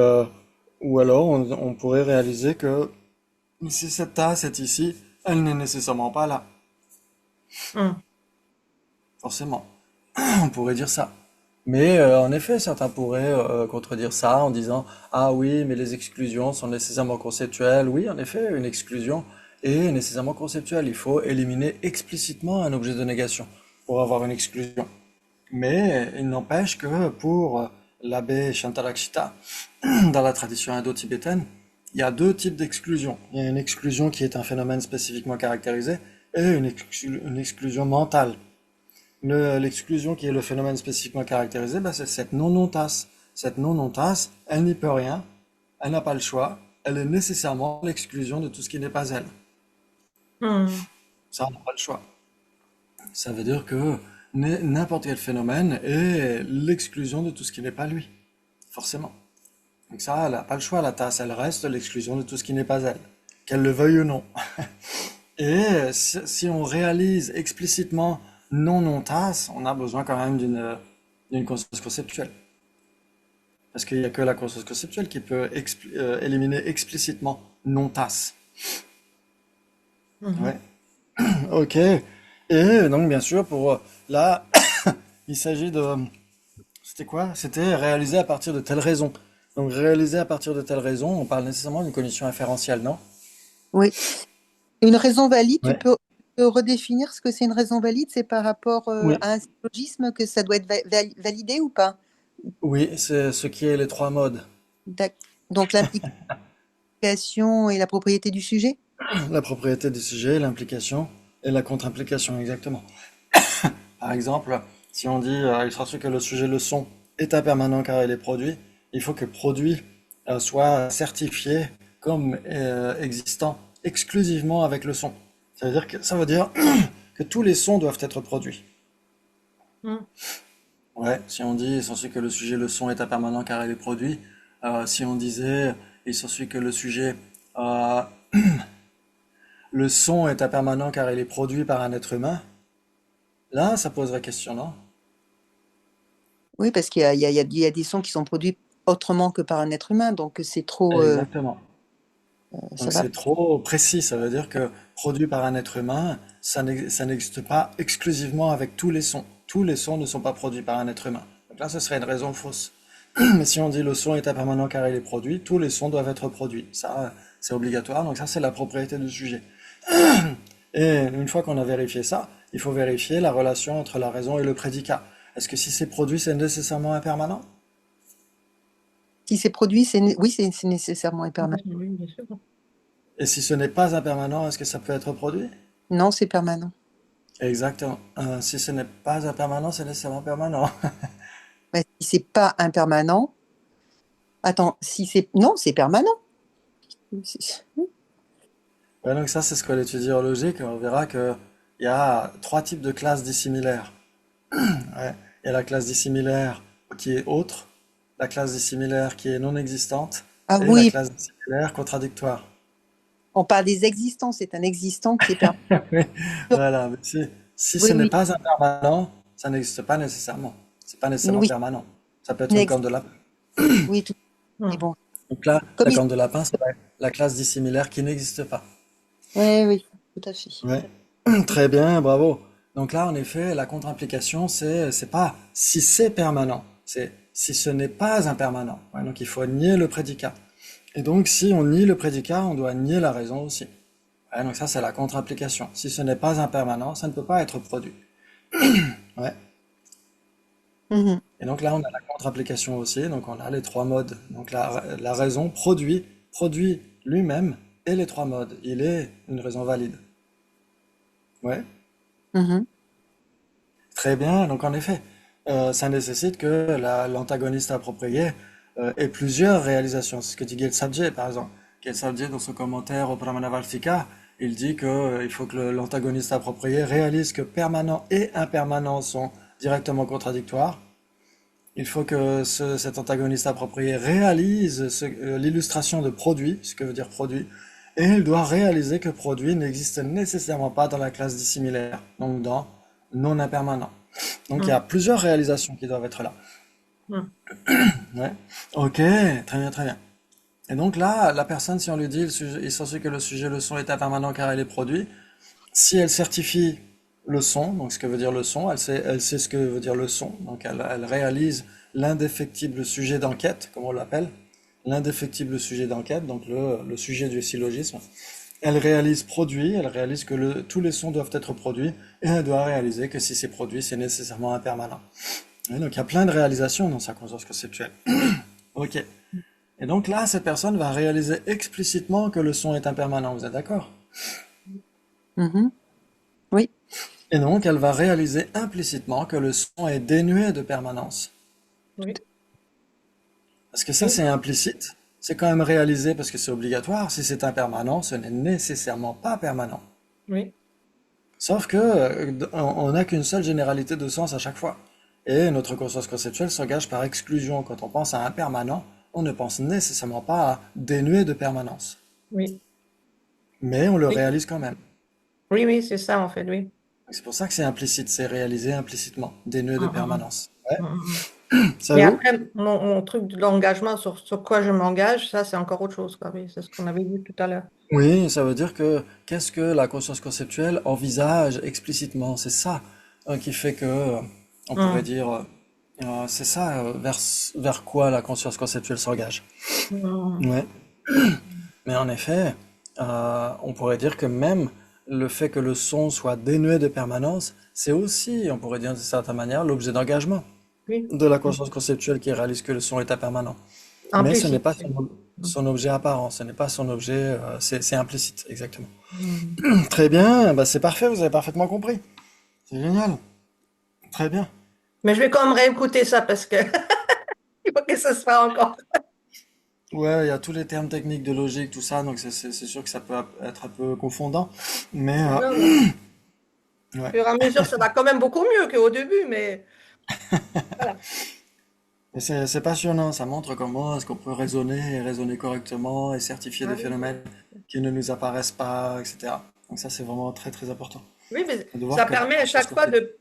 S1: ou alors, on pourrait réaliser que si cette tasse est ici, elle n'est nécessairement pas là,
S2: Hmm.
S1: forcément. On pourrait dire ça. Mais en effet, certains pourraient contredire ça en disant, ah oui, mais les exclusions sont nécessairement conceptuelles. Oui, en effet, une exclusion est nécessairement conceptuel. Il faut éliminer explicitement un objet de négation pour avoir une exclusion. Mais il n'empêche que pour l'abbé Shantarakshita, dans la tradition indo-tibétaine, il y a deux types d'exclusion. Il y a une exclusion qui est un phénomène spécifiquement caractérisé et une exclusion mentale. L'exclusion qui est le phénomène spécifiquement caractérisé, c'est cette non-non-tasse. Cette non-non-tasse, elle n'y peut rien, elle n'a pas le choix, elle est nécessairement l'exclusion de tout ce qui n'est pas elle.
S2: Hmm.
S1: Ça, on n'a pas le choix. Ça veut dire que n'importe quel phénomène est l'exclusion de tout ce qui n'est pas lui, forcément. Donc ça, elle n'a pas le choix, la tasse, elle reste l'exclusion de tout ce qui n'est pas elle, qu'elle le veuille ou non. Et si on réalise explicitement non-non-tasse, on a besoin quand même d'une conscience conceptuelle. Parce qu'il n'y a que la conscience conceptuelle qui peut éliminer explicitement non-tasse.
S2: Mhm.
S1: Ouais. Ok. Et donc, bien sûr, là, il s'agit de... C'était quoi? C'était réalisé à partir de telle raison. Donc, réalisé à partir de telle raison, on parle nécessairement d'une condition inférentielle, non?
S3: Oui. Une raison valide,
S1: Ouais.
S3: tu peux redéfinir ce que c'est une raison valide? C'est par rapport
S1: Oui.
S3: à un syllogisme que ça doit être validé ou pas?
S1: Oui, c'est ce qui est les trois modes.
S3: Donc l'implication et la propriété du sujet?
S1: La propriété du sujet, l'implication et la contre-implication, exactement. Par exemple, si on dit il sera sûr que le sujet leçon est impermanent car il est produit, il faut que produit soit certifié comme existant exclusivement avec le son. Ça veut dire que tous les sons doivent être produits.
S2: Hmm.
S1: Ouais, si on dit il s'ensuit que le sujet leçon est impermanent car il est produit, si on disait il s'ensuit que le sujet euh, le son est impermanent car il est produit par un être humain, là ça poserait question, non?
S3: Oui, parce qu'il y a des sons qui sont produits autrement que par un être humain, donc c'est trop,
S1: Exactement.
S3: ça
S1: Donc
S3: va.
S1: c'est trop précis, ça veut dire que produit par un être humain, ça n'existe pas exclusivement avec tous les sons. Tous les sons ne sont pas produits par un être humain. Donc là, ce serait une raison fausse. Mais si on dit le son est impermanent car il est produit, tous les sons doivent être produits. Ça, c'est obligatoire, donc ça, c'est la propriété du sujet. Et une fois qu'on a vérifié ça, il faut vérifier la relation entre la raison et le prédicat. Est-ce que si c'est produit, c'est nécessairement impermanent?
S3: Si c'est produit, oui, c'est nécessairement impermanent.
S2: Oui, bien sûr.
S1: Et si ce n'est pas impermanent, est-ce que ça peut être produit?
S3: Non, c'est permanent.
S1: Exactement. Si ce n'est pas impermanent, c'est nécessairement permanent.
S3: Mais si c'est pas impermanent, attends, si c'est, non, c'est permanent.
S1: Ouais, donc ça, c'est ce qu'on étudie en logique. On verra qu'il y a trois types de classes dissimilaires. Ouais. Il y a la classe dissimilaire qui est autre, la classe dissimilaire qui est non existante
S3: Ah
S1: et la
S3: oui,
S1: classe dissimilaire contradictoire.
S3: on parle des existants, c'est un existant qui est permanent.
S1: Oui, voilà. Mais si ce
S3: Oui,
S1: n'est
S3: oui,
S1: pas impermanent, ça n'existe pas nécessairement. C'est pas nécessairement
S3: oui,
S1: permanent. Ça peut être une
S3: next,
S1: corne de lapin.
S3: oui, tout. Mais
S2: Hmm.
S3: bon,
S1: Donc là,
S3: comme
S1: la
S3: il...
S1: corne de lapin, c'est la classe dissimilaire qui n'existe pas.
S3: Oui, oui, tout à fait.
S1: Ouais. Très bien, bravo. Donc là, en effet, la contre-implication, c'est pas si c'est permanent, c'est si ce n'est pas impermanent. Ouais, donc il faut nier le prédicat. Et donc, si on nie le prédicat, on doit nier la raison aussi. Ouais, donc ça, c'est la contre-implication. Si ce n'est pas impermanent, ça ne peut pas être produit. Ouais.
S3: Mhm.
S1: Et donc là, on a la contre-implication aussi. Donc on a les trois modes. Donc la raison produit lui-même et les trois modes. Il est une raison valide. Ouais.
S3: Mhm.
S1: Très bien, donc en effet, ça nécessite que l'antagoniste approprié ait plusieurs réalisations. C'est ce que dit Gel Sadje, par exemple. Gel Sadje, dans son commentaire au Pramanavartika, il dit que il faut que l'antagoniste approprié réalise que permanent et impermanent sont directement contradictoires. Il faut que cet antagoniste approprié réalise l'illustration de produit, ce que veut dire produit, et il doit réaliser que produit n'existe nécessairement pas dans la classe dissimilaire, donc dans non impermanent. Donc il y
S2: Hmm.
S1: a plusieurs réalisations qui doivent être là.
S2: Hmm.
S1: Ouais. Ok, très bien, très bien. Et donc là, la personne, si on lui dit il s'ensuit que le sujet leçon est impermanent car il est produit, si elle certifie le son, donc ce que veut dire le son, elle sait ce que veut dire le son, donc elle réalise l'indéfectible sujet d'enquête, comme on l'appelle, l'indéfectible sujet d'enquête, donc le sujet du syllogisme. Elle réalise produit, elle réalise que tous les sons doivent être produits, et elle doit réaliser que si c'est produit, c'est nécessairement impermanent. Et donc il y a plein de réalisations dans sa conscience conceptuelle. Ok. Et donc là, cette personne va réaliser explicitement que le son est impermanent, vous êtes d'accord?
S3: Mhm. Oui.
S1: Et donc elle va réaliser implicitement que le son est dénué de permanence.
S2: Oui.
S1: Parce que ça,
S2: Oui.
S1: c'est implicite. C'est quand même réalisé parce que c'est obligatoire. Si c'est impermanent, ce n'est nécessairement pas permanent.
S2: Oui.
S1: Sauf que on n'a qu'une seule généralité de sens à chaque fois. Et notre conscience conceptuelle s'engage par exclusion. Quand on pense à impermanent, on ne pense nécessairement pas à dénué de permanence.
S2: Oui.
S1: Mais on le
S2: Oui.
S1: réalise quand même.
S2: Oui, oui, c'est ça en fait, oui.
S1: C'est pour ça que c'est implicite, c'est réalisé implicitement, dénué de
S2: Hum, hum, hum.
S1: permanence. Ouais.
S2: Hum, hum, hum.
S1: Ça
S2: Mais
S1: vous?
S2: après, mon truc de l'engagement, sur quoi je m'engage, ça, c'est encore autre chose, quoi. Oui, c'est ce qu'on avait vu tout à l'heure.
S1: Oui, ça veut dire que qu'est-ce que la conscience conceptuelle envisage explicitement? C'est ça qui fait que, on pourrait
S2: Hum,
S1: dire, c'est ça vers quoi la conscience conceptuelle s'engage.
S2: hum,
S1: Ouais. Mais en effet, on pourrait dire que même le fait que le son soit dénué de permanence, c'est aussi, on pourrait dire d'une certaine manière, l'objet d'engagement
S2: oui,
S1: de la conscience conceptuelle qui réalise que le son est impermanent. Mais ce n'est
S2: implicite.
S1: pas
S2: Oui. Hum,
S1: son objet apparent, ce n'est pas son objet, c'est implicite, exactement.
S2: hum.
S1: Très bien, bah c'est parfait, vous avez parfaitement compris. C'est génial. Très bien.
S2: Mais je vais quand même réécouter ça parce que il faut que ça se fasse encore.
S1: Ouais, il y a tous les termes techniques de logique, tout ça, donc c'est sûr que ça peut être un peu confondant. Mais
S2: Non, mais au
S1: ouais.
S2: fur et à mesure, ça va quand même beaucoup mieux qu'au début, mais voilà.
S1: Mais c'est passionnant, ça montre comment est-ce qu'on peut raisonner et raisonner correctement et certifier
S2: Ah
S1: des
S2: oui,
S1: phénomènes qui ne nous apparaissent pas, etc. Donc ça, c'est vraiment très très important.
S2: oui, mais
S1: Et de voir
S2: ça
S1: que la
S2: permet à
S1: conscience
S2: chaque fois
S1: conceptuelle.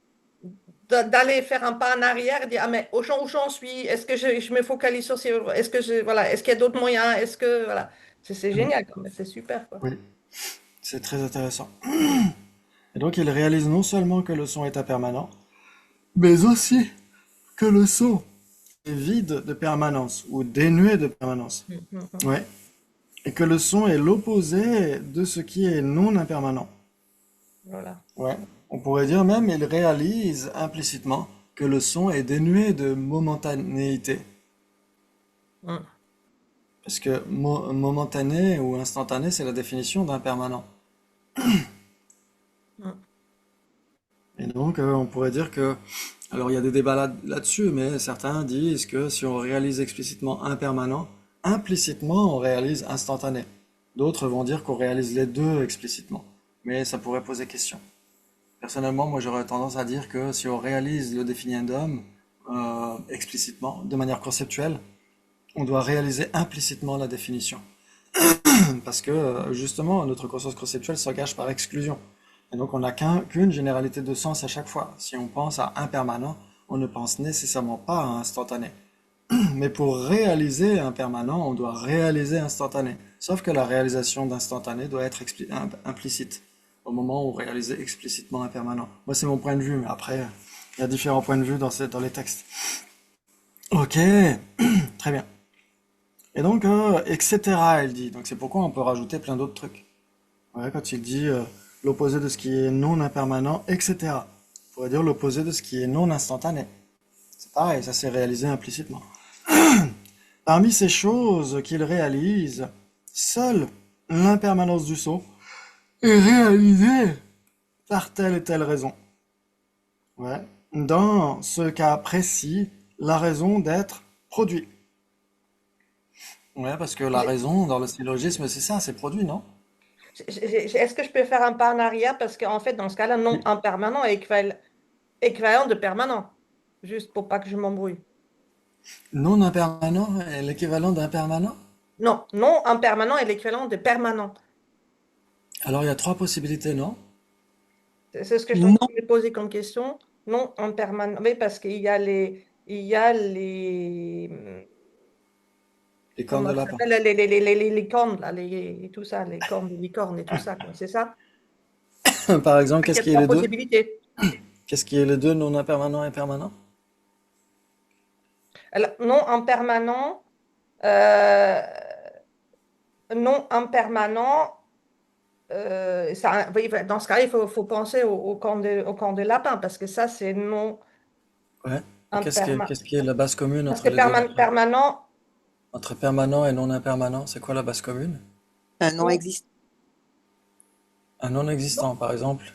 S2: d'aller faire un pas en arrière et dire, ah, mais où j'en suis? Est-ce que je me focalise sur ces, est-ce que voilà, est-ce qu'il y a d'autres moyens? Est-ce que, voilà, c'est génial, quand même, c'est super, quoi.
S1: Oui, c'est très intéressant. Et donc il réalise non seulement que le son est impermanent, mais aussi que le son est vide de permanence ou dénué de permanence.
S2: Mm, mm, mm.
S1: Ouais. Et que le son est l'opposé de ce qui est non impermanent.
S2: Voilà.
S1: Ouais. On pourrait dire même, il réalise implicitement que le son est dénué de momentanéité.
S2: Mm,
S1: Parce que momentané ou instantané, c'est la définition d'impermanent.
S2: mm.
S1: Et donc, on pourrait dire que, alors il y a des débats là-dessus, mais certains disent que si on réalise explicitement impermanent, implicitement on réalise instantané. D'autres vont dire qu'on réalise les deux explicitement. Mais ça pourrait poser question. Personnellement, moi j'aurais tendance à dire que si on réalise le définiendum explicitement, de manière conceptuelle, on doit réaliser implicitement la définition. Parce que justement, notre conscience conceptuelle s'engage par exclusion. Et donc on n'a qu'une généralité de sens à chaque fois. Si on pense à impermanent, on ne pense nécessairement pas à instantané. Mais pour réaliser impermanent, on doit réaliser instantané. Sauf que la réalisation d'instantané doit être implicite au moment où on réalise explicitement impermanent. Moi, c'est mon point de vue, mais après, il y a différents points de vue dans les textes. Ok, très bien. Et donc, etc., elle dit. Donc c'est pourquoi on peut rajouter plein d'autres trucs. Ouais, quand il dit l'opposé de ce qui est non impermanent, etc. On pourrait dire l'opposé de ce qui est non instantané. C'est pareil, ça s'est réalisé implicitement. Parmi ces choses qu'il réalise, seule l'impermanence du son est réalisée par telle et telle raison. Ouais. Dans ce cas précis, la raison d'être produit. Ouais, parce que la
S2: J'ai-
S1: raison dans le syllogisme, c'est ça, c'est produit, non?
S2: Est-ce que je peux faire un pas en arrière? Parce qu'en fait, dans ce cas-là, non
S1: Oui.
S2: impermanent est équivalent de permanent. Juste pour pas que je m'embrouille.
S1: Non impermanent est l'équivalent d'impermanent?
S2: Non, non impermanent est l'équivalent de permanent.
S1: Alors il y a trois possibilités, non?
S2: C'est ce que je suis en train
S3: Non.
S2: de me poser comme question. Non impermanent. Oui, parce qu'il y a
S1: Les cornes
S2: comment
S1: de
S2: ça
S1: lapin.
S2: s'appelle? Les cornes, là, tout ça, les cornes de licorne et tout ça, quoi. C'est ça?
S1: Par exemple,
S2: Il y
S1: qu'est-ce
S2: a
S1: qui est
S2: trois
S1: les deux?
S2: possibilités.
S1: Qu'est-ce qui est les deux, non impermanent et permanent?
S2: Alors, non impermanent, euh, non impermanent. Oui, dans ce cas, faut penser au camp de lapin, parce que ça, c'est non
S1: Ouais. Et
S2: impermanent.
S1: qu'est-ce qui est la base commune
S2: Parce
S1: entre
S2: que
S1: les deux?
S2: permanent,
S1: Entre permanent et non impermanent, c'est quoi la base commune?
S3: Un non
S2: non,
S3: existe.
S1: Un non
S2: non.
S1: existant, par exemple.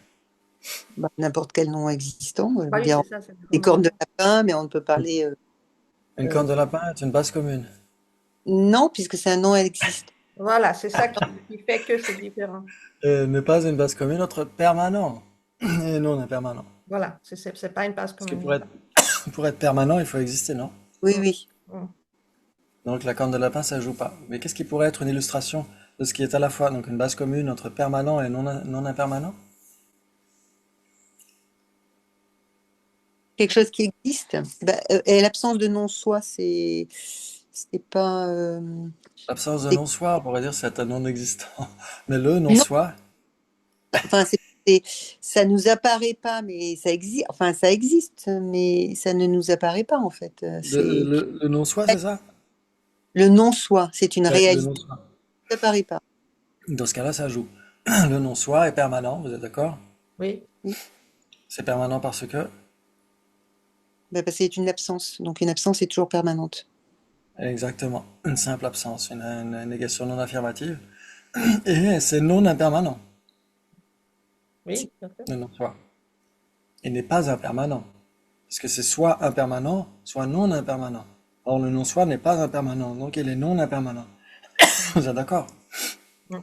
S3: Bah, n'importe quel nom existant. Je
S2: Ah
S3: veux
S2: oui,
S3: dire,
S2: c'est ça, c'est
S3: des cornes de
S2: non.
S3: lapin, mais on ne peut parler.
S1: Une
S3: Euh,
S1: corne de lapin est une base commune.
S3: non, puisque c'est un nom existant.
S2: Voilà, c'est ça qui fait que c'est différent.
S1: N'est pas une base commune entre permanent et non impermanent.
S2: Voilà, c'est pas une base
S1: Parce que
S2: commune.
S1: pour être permanent, il faut exister, non?
S3: Oui,
S2: Mm,
S3: oui.
S2: mm.
S1: Donc la corne de lapin, ça joue pas. Mais qu'est-ce qui pourrait être une illustration de ce qui est à la fois donc une base commune entre permanent et non impermanent?
S3: Quelque chose qui existe. Bah, et l'absence de non-soi, c'est pas.
S1: L'absence de
S3: C'est-
S1: non-soi, on pourrait dire c'est un non-existant. Mais le
S3: non,
S1: non-soi,
S3: enfin, c'est- ça nous apparaît pas, mais ça existe. Enfin, ça existe, mais ça ne nous apparaît pas en fait. C'est
S1: le non-soi, c'est ça?
S3: le non-soi, c'est une
S1: Ouais, le
S3: réalité.
S1: non-soi.
S3: Ça apparaît pas.
S1: Dans ce cas-là, ça joue. Le non-soi est permanent, vous êtes d'accord?
S2: Oui,
S3: Oui.
S1: C'est permanent parce que,
S3: Bah, parce que c'est une absence. Donc une absence est toujours permanente.
S1: exactement, une simple absence, une négation non affirmative. Et c'est non impermanent,
S3: C'est-
S2: oui, bien sûr.
S1: le non-soi. Il n'est pas impermanent. Parce que c'est soit impermanent, soit non impermanent. Or, le non-soi n'est pas impermanent, donc il est non impermanent. Vous êtes d'accord?
S2: Mm.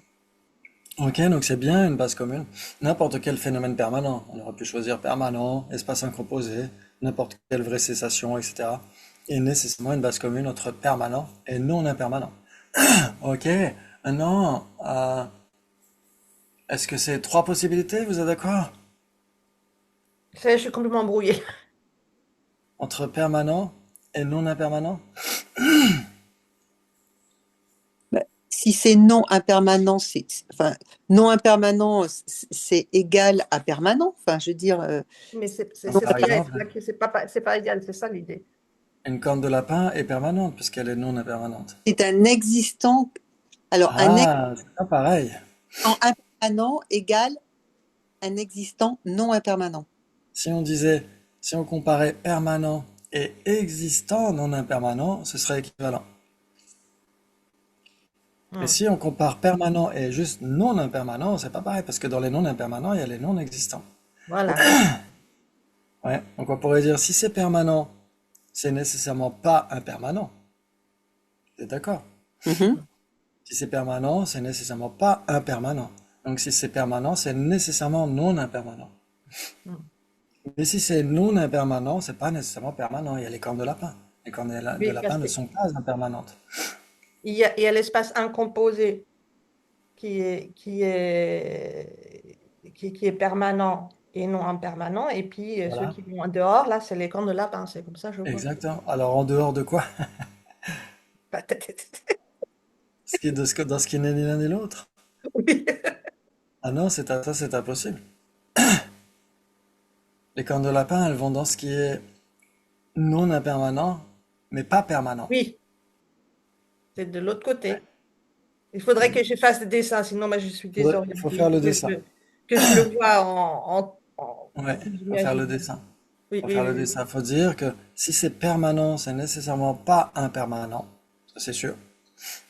S1: Ok, donc c'est bien une base commune. N'importe quel phénomène permanent. On aurait pu choisir permanent, espace incomposé, n'importe quelle vraie cessation, etc. Et nécessairement une base commune entre permanent et non impermanent. Ok, maintenant, est-ce que c'est trois possibilités, vous êtes d'accord?
S2: Je suis complètement embrouillée.
S1: Entre permanent et non impermanent?
S3: bah, si c'est non impermanent, enfin non impermanent, c'est égal à permanent. Enfin, je veux dire,
S2: Mais c'est
S3: non,
S1: Par
S2: ça,
S1: exemple,
S2: c'est pas égal, c'est ça l'idée.
S1: une corne de lapin est permanente puisqu'elle est non impermanente.
S3: c'est un existant. Alors, un
S1: Ah, c'est pas pareil.
S3: existant impermanent égale un existant non impermanent.
S1: Si on disait, si on comparait permanent et existant non impermanent, ce serait équivalent. Mais
S2: Mm.
S1: si on compare permanent et juste non impermanent, c'est pas pareil parce que dans les non impermanents, il y a les non existants.
S2: Voilà.
S1: Ouais. Donc on pourrait dire si c'est permanent, c'est nécessairement pas impermanent. T'es d'accord?
S3: Mhm.
S1: Si c'est permanent, c'est nécessairement pas impermanent. Donc si c'est permanent, c'est nécessairement non impermanent.
S2: Mm.
S1: Mais si c'est non impermanent, c'est pas nécessairement permanent. Il y a les cornes de lapin. Les cornes de
S2: Oui, parce
S1: lapin ne
S2: qu'il
S1: sont pas impermanentes.
S2: il y a l'espace incomposé qui est permanent et non impermanent. Et puis ceux
S1: Voilà.
S2: qui vont en dehors, là, c'est les camps de lapin. C'est comme ça, je vois.
S1: Exactement. Alors en dehors de quoi? Dans ce qui n'est ni l'un ni l'autre.
S2: Oui.
S1: Ah non, ça c'est impossible. Les cornes de lapin, elles vont dans ce qui est non impermanent, mais pas permanent.
S2: Oui, c'est de l'autre côté. Il faudrait que je fasse des dessins, sinon moi, je suis
S1: Il faut
S2: désorientée.
S1: faire
S2: Il
S1: le
S2: faut
S1: dessin.
S2: que je le vois
S1: Ouais,
S2: en
S1: faut faire le
S2: imagination.
S1: dessin.
S2: Oui,
S1: Faut
S2: oui,
S1: faire le
S2: oui,
S1: dessin. Faut dire que si c'est permanent, c'est nécessairement pas impermanent. Ça c'est sûr.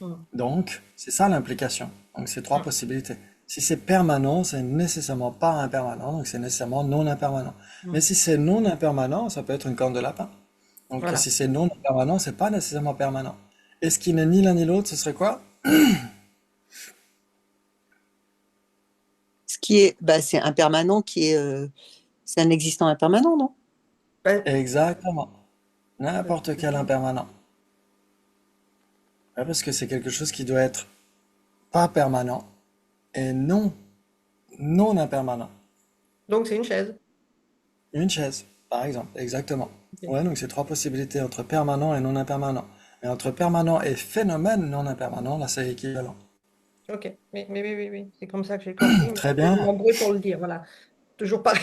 S2: oui. Mm,
S1: Donc, c'est ça l'implication. Donc, c'est trois
S2: mm,
S1: possibilités. Si c'est permanent, c'est nécessairement pas impermanent, donc c'est nécessairement non impermanent. Mais
S2: mm.
S1: si c'est non impermanent, ça peut être une corne de lapin. Donc,
S2: Voilà.
S1: si c'est non impermanent, c'est pas nécessairement permanent. Et ce qui n'est ni l'un ni l'autre, ce serait quoi?
S3: Ce qui est, bah, c'est impermanent c'est un existant impermanent, non?
S2: Ben,
S1: Exactement.
S2: ben,
S1: N'importe quel impermanent. Ouais, parce que c'est quelque chose qui doit être pas permanent et non impermanent.
S2: donc, c'est une chaise.
S1: Une chaise, par exemple, exactement.
S2: Ok.
S1: Ouais, donc c'est trois possibilités entre permanent et non impermanent. Mais entre permanent et phénomène non impermanent, là c'est équivalent.
S2: Ok. Oui. C'est comme ça que j'ai compris, mais
S1: Très
S2: je
S1: bien,
S2: m'embrouille pour le dire. Voilà. Toujours pareil.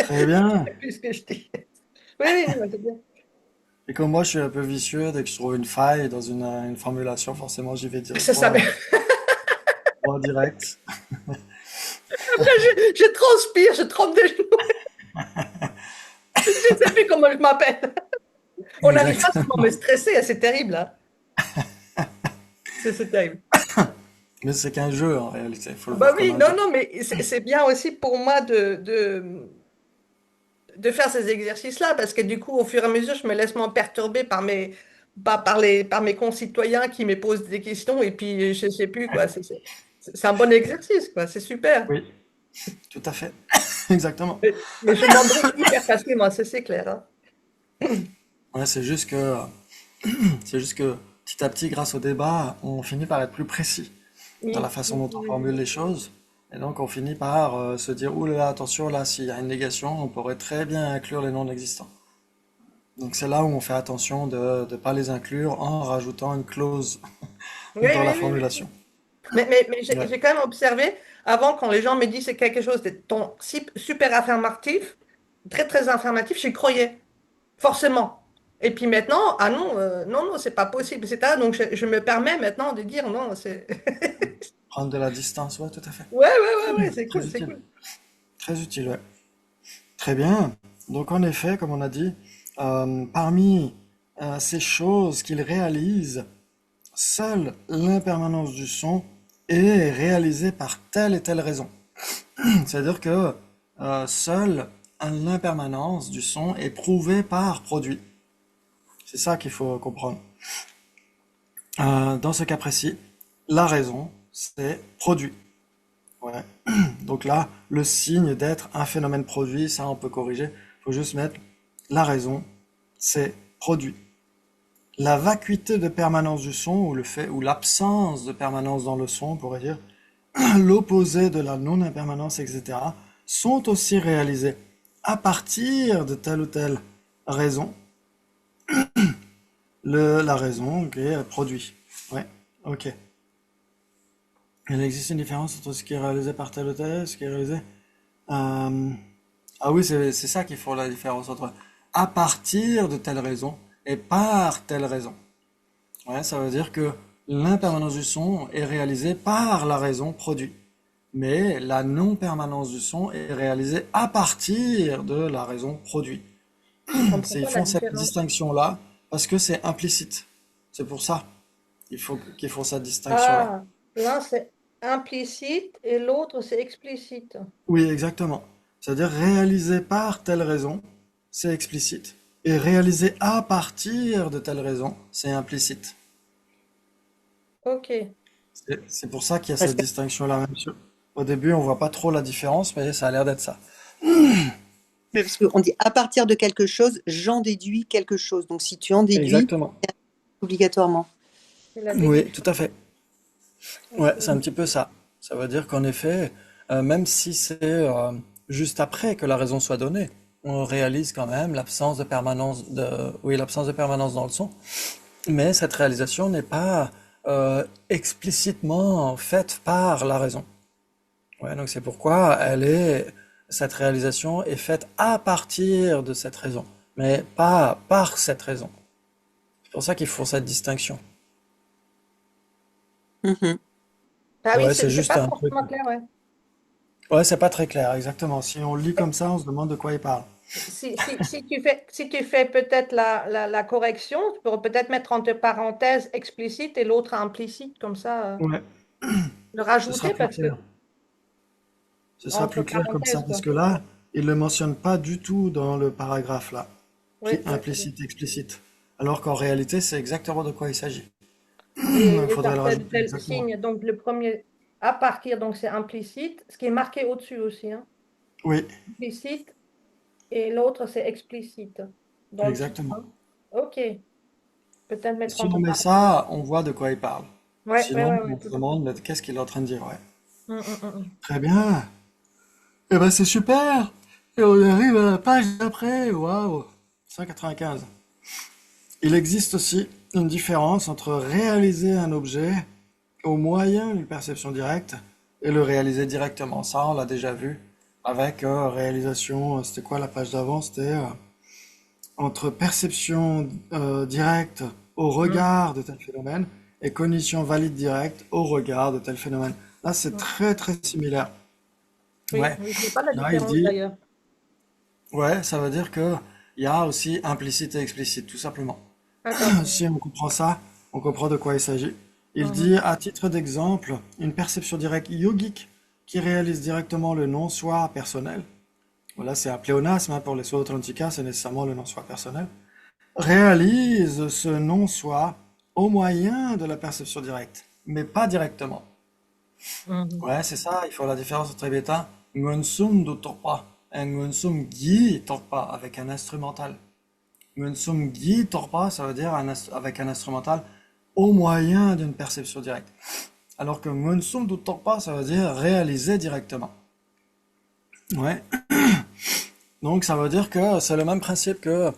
S1: très bien.
S2: C'est plus ce que je dis. Oui, c'est bien.
S1: Et comme moi je suis un peu vicieux, dès que je trouve une faille dans une formulation, forcément j'y vais
S2: C'est
S1: directement
S2: ça.
S1: vers. en direct.
S2: Après, je transpire, je trempe des genoux. Je ne sais plus comment je m'appelle. On arrive facilement à
S1: Exactement.
S2: me stresser, c'est terrible, hein. C'est terrible.
S1: Mais c'est qu'un jeu en réalité, il faut le
S2: Bah
S1: voir comme
S2: oui,
S1: un
S2: non,
S1: jeu.
S2: non, mais c'est bien aussi pour moi de faire ces exercices-là, parce que du coup, au fur et à mesure, je me laisse moins perturber par mes concitoyens qui me posent des questions, et puis je sais plus, quoi. C'est un bon exercice, quoi. C'est super.
S1: Oui, tout à fait. Exactement.
S2: Mais je m'embrouille hyper facilement, ça, c'est clair, hein.
S1: Ouais, c'est juste que petit à petit, grâce au débat, on finit par être plus précis dans la
S2: Oui,
S1: façon
S2: oui,
S1: dont on
S2: oui,
S1: formule
S2: oui.
S1: les choses. Et donc, on finit par se dire, ouh là là, attention, là, s'il y a une négation, on pourrait très bien inclure les non existants. Donc, c'est là où on fait attention de ne pas les inclure en rajoutant une clause
S2: Oui,
S1: dans la
S2: oui, oui, oui.
S1: formulation.
S2: Mais
S1: Ouais.
S2: j'ai quand même observé, avant, quand les gens me disent c'est quelque chose de ton super affirmatif, très, très affirmatif, j'y croyais, forcément. Et puis maintenant, ah non, non, non, c'est pas possible, etc. Donc je me permets maintenant de dire non, c'est.
S1: Prendre de la distance, ouais, tout à fait.
S2: Ouais, ouais, ouais, ouais, c'est
S1: Très
S2: cool, c'est
S1: utile.
S2: cool.
S1: Très utile, ouais. Très bien. Donc en effet, comme on a dit, parmi ces choses qu'il réalise, seule l'impermanence du son est réalisée par telle et telle raison. C'est-à-dire que seule l'impermanence du son est prouvée par produit. C'est ça qu'il faut comprendre. Dans ce cas précis, la raison, c'est produit. Ouais. Donc là, le signe d'être un phénomène produit, ça on peut corriger. Il faut juste mettre la raison, c'est produit. La vacuité de permanence du son, ou le fait, ou l'absence de permanence dans le son, on pourrait dire, l'opposé de la non-impermanence, etc., sont aussi réalisés à partir de telle ou telle raison, la raison qui est produit. Ouais, ok. Il existe une différence entre ce qui est réalisé par tel ou tel, ce qui est réalisé. Euh, Ah oui, c'est ça qui font la différence entre à partir de telle raison et par telle raison. Ouais, ça veut dire que l'impermanence du son est réalisée par la raison produit. Mais la non-permanence du son est réalisée à partir de la raison produit.
S2: Je comprends
S1: Ils
S2: pas la
S1: font cette
S2: différence.
S1: distinction-là parce que c'est implicite. C'est pour ça qu'ils font cette distinction-là.
S2: Ah, l'un c'est implicite et l'autre c'est explicite.
S1: Oui, exactement. C'est-à-dire réalisé par telle raison, c'est explicite. Et réalisé à partir de telle raison, c'est implicite.
S2: Ok.
S1: C'est pour ça qu'il y a
S3: Parce
S1: cette
S3: que,
S1: distinction-là. Au début, on voit pas trop la différence, mais ça a l'air d'être ça.
S3: parce qu'on dit à partir de quelque chose, j'en déduis quelque chose. Donc si tu en déduis,
S1: Exactement.
S3: obligatoirement.
S2: C'est la
S1: Oui, tout
S2: déduction.
S1: à fait. Ouais, c'est un
S2: Ok.
S1: petit peu ça. Ça veut dire qu'en effet, même si c'est juste après que la raison soit donnée, on réalise quand même l'absence de permanence dans le son. Mais cette réalisation n'est pas explicitement faite par la raison. Ouais, donc c'est pourquoi cette réalisation est faite à partir de cette raison, mais pas par cette raison. C'est pour ça qu'il faut cette distinction.
S3: Mhm.
S2: Ah oui,
S1: Ouais, c'est
S2: c'est
S1: juste
S2: pas
S1: un truc.
S2: forcément clair, ouais.
S1: Ouais, c'est pas très clair, exactement. Si on le lit comme ça, on se demande de quoi il parle.
S2: Si tu fais peut-être la correction, tu pourrais peut-être mettre entre parenthèses explicite et l'autre implicite, comme ça,
S1: Ouais,
S2: le
S1: ce sera
S2: rajouter
S1: plus
S2: parce que
S1: clair. Ce sera
S2: entre
S1: plus clair comme ça,
S2: parenthèses,
S1: parce
S2: quoi.
S1: que là, il le mentionne pas du tout dans le paragraphe là,
S2: Oui,
S1: qui
S2: oui, oui.
S1: implicite, explicite. Alors qu'en réalité, c'est exactement de quoi il s'agit.
S2: Et,
S1: Il
S2: et
S1: faudrait
S2: par
S1: le rajouter
S2: tel
S1: exactement.
S2: signe, donc le premier à partir, donc c'est implicite, ce qui est marqué au-dessus aussi, hein.
S1: Oui,
S2: Implicite et l'autre c'est explicite dans le titre,
S1: exactement.
S2: hein. Ok, peut-être mettre
S1: Si
S2: entre
S1: on met
S2: parenthèses.
S1: ça, on voit de quoi il parle.
S2: Ouais, ouais,
S1: Sinon,
S2: ouais,
S1: on
S2: ouais,
S1: se
S2: tout à fait.
S1: demande, mais qu'est-ce qu'il est en train de dire, ouais.
S2: Mm.
S1: Très bien. Eh ben, c'est super. Et on arrive à la page d'après. Waouh. 195. Il existe aussi une différence entre réaliser un objet au moyen d'une perception directe et le réaliser directement. Ça, on l'a déjà vu avec réalisation. C'était quoi la page d'avant? C'était entre perception directe au
S2: Mm.
S1: regard de tel phénomène et cognition valide directe au regard de tel phénomène. Là, c'est
S2: Mm.
S1: très très similaire.
S2: Oui,
S1: Ouais,
S2: oui, je n'ai pas la
S1: là, il
S2: différence
S1: dit,
S2: d'ailleurs.
S1: ouais, ça veut dire que il y a aussi implicite et explicite, tout simplement.
S2: D'accord.
S1: Si on comprend ça, on comprend de quoi il s'agit. Il
S2: Mhm.
S1: dit, à titre d'exemple, une perception directe yogique qui réalise directement le non-soi personnel. Voilà, c'est un pléonasme, hein, pour les Sautrantika, c'est nécessairement le non-soi personnel. Réalise ce non-soi au moyen de la perception directe, mais pas directement.
S2: Mhm.
S1: Ouais, c'est ça, il faut la différence entre bêta, ngonsum do torpa, et ngonsum gi torpa, avec un instrumental. Ngonsum gi torpa, ça veut dire avec un instrumental au moyen d'une perception directe. Alors que ngonsum do torpa, ça veut dire réaliser directement. Ouais, donc ça veut dire que c'est le même principe que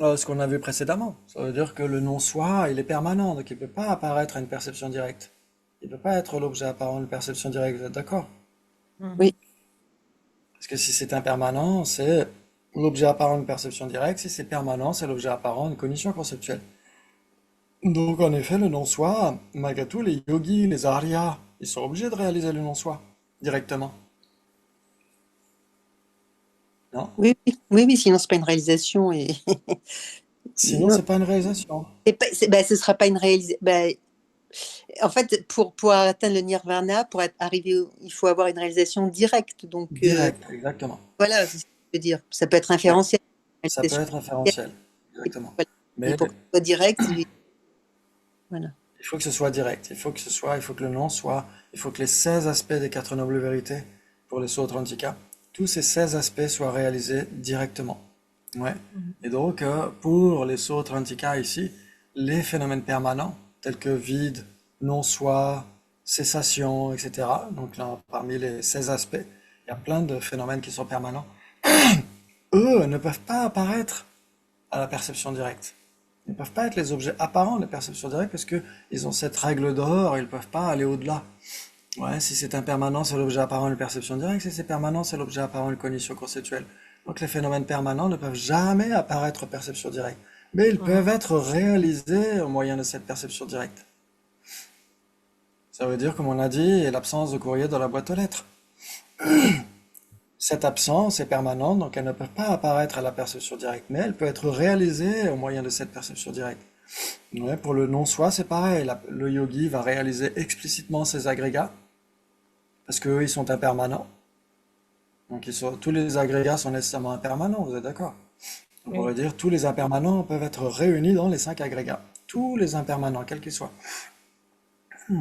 S1: ce qu'on a vu précédemment. Ça veut dire que le non-soi, il est permanent, donc il ne peut pas apparaître à une perception directe. Il ne peut pas être l'objet apparent d'une perception directe, vous êtes d'accord?
S3: Oui,
S2: Mhm.
S1: Parce que si c'est impermanent, c'est l'objet apparent d'une perception directe. Si c'est permanent, c'est l'objet apparent d'une cognition conceptuelle. Donc en effet, le non-soi, malgré tout, les yogis, les aryas, ils sont obligés de réaliser le non-soi directement. Non?
S3: oui, oui, oui, oui, sinon c'est pas une réalisation et
S1: Sinon,
S3: non,
S1: c'est pas une réalisation.
S3: ben, ce sera pas une réalisation. Ben, en fait, pour atteindre le nirvana, arriver, il faut avoir une réalisation directe. Donc
S1: Direct, exactement.
S3: voilà, c'est ce que je veux dire. Ça peut être
S1: Ouais.
S3: inférentiel,
S1: Ça peut
S3: réalisation
S1: être
S3: directe,
S1: référentiel,
S3: et,
S1: exactement.
S3: voilà. Et
S1: Mais
S3: pour que ce soit direct, voilà.
S1: il faut que ce soit direct. Il faut que le nom soit, il faut que les 16 aspects des quatre nobles vérités pour les Sautrantika, tous ces 16 aspects soient réalisés directement. Ouais.
S2: Mhm.
S1: Et donc, pour les Sautrantika ici, les phénomènes permanents, tels que vide, non-soi, cessation, etc. Donc là, parmi les 16 aspects, il y a plein de phénomènes qui sont permanents. Eux ne peuvent pas apparaître à la perception directe. Ils ne peuvent pas être les objets apparents de la perception directe parce qu'ils ont cette règle d'or, ils ne peuvent pas aller au-delà. Ouais, si c'est impermanent, c'est l'objet apparent de la perception directe. Si c'est permanent, c'est l'objet apparent de la cognition conceptuelle. Donc les phénomènes permanents ne peuvent jamais apparaître en perception directe. Mais ils peuvent
S2: Mhm.
S1: être réalisés au moyen de cette perception directe. Ça veut dire, comme on a dit, l'absence de courrier dans la boîte aux lettres. Cette absence est permanente, donc elle ne peut pas apparaître à la perception directe, mais elle peut être réalisée au moyen de cette perception directe. Ouais, pour le non-soi, c'est pareil. Le yogi va réaliser explicitement ces agrégats, parce qu'eux, ils sont impermanents. Donc tous les agrégats sont nécessairement impermanents, vous êtes d'accord? On pourrait
S2: Oui.
S1: dire tous les impermanents peuvent être réunis dans les 5 agrégats. Tous les impermanents, quels qu'ils soient.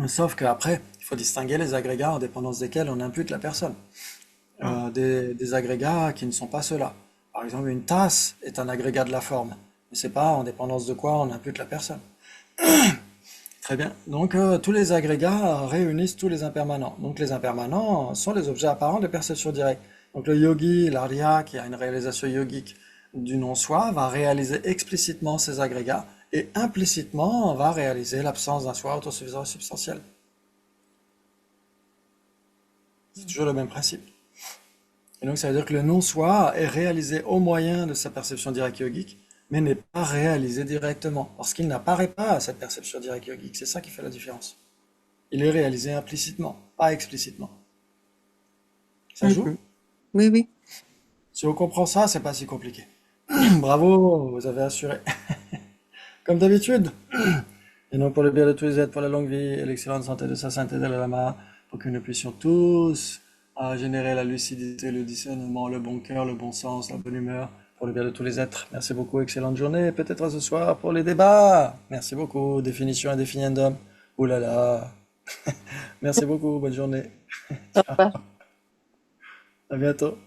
S1: Sauf qu'après, il faut distinguer les agrégats en dépendance desquels on impute la personne.
S2: Mhm.
S1: Des agrégats qui ne sont pas ceux-là. Par exemple, une tasse est un agrégat de la forme, mais c'est pas en dépendance de quoi on impute la personne. Très bien. Donc tous les agrégats réunissent tous les impermanents. Donc les impermanents sont les objets apparents de perception directe. Donc le yogi, l'arya, qui a une réalisation yogique du non-soi, va réaliser explicitement ces agrégats et implicitement va réaliser l'absence d'un soi autosuffisant et substantiel. C'est toujours le même principe. Et donc ça veut dire que le non-soi est réalisé au moyen de sa perception directe yogique, mais n'est pas réalisé directement, parce qu'il n'apparaît pas à cette perception directe yogique. C'est ça qui fait la différence. Il est réalisé implicitement, pas explicitement. Ça joue?
S3: Mhm. Oui, oui.
S1: Si on comprend ça, c'est pas si compliqué. Bravo, vous avez assuré. Comme d'habitude. Et donc pour le bien de tous les êtres, pour la longue vie et l'excellente santé de sa sainteté Dalai Lama, pour que nous puissions tous générer la lucidité, le discernement, le bon cœur, le bon sens, la bonne humeur, pour le bien de tous les êtres. Merci beaucoup, excellente journée. Peut-être à ce soir pour les débats. Merci beaucoup. Définition indéfiniendum. Ouh là là. Merci beaucoup, bonne journée.
S3: Au
S1: Ciao.
S3: revoir.
S1: À bientôt.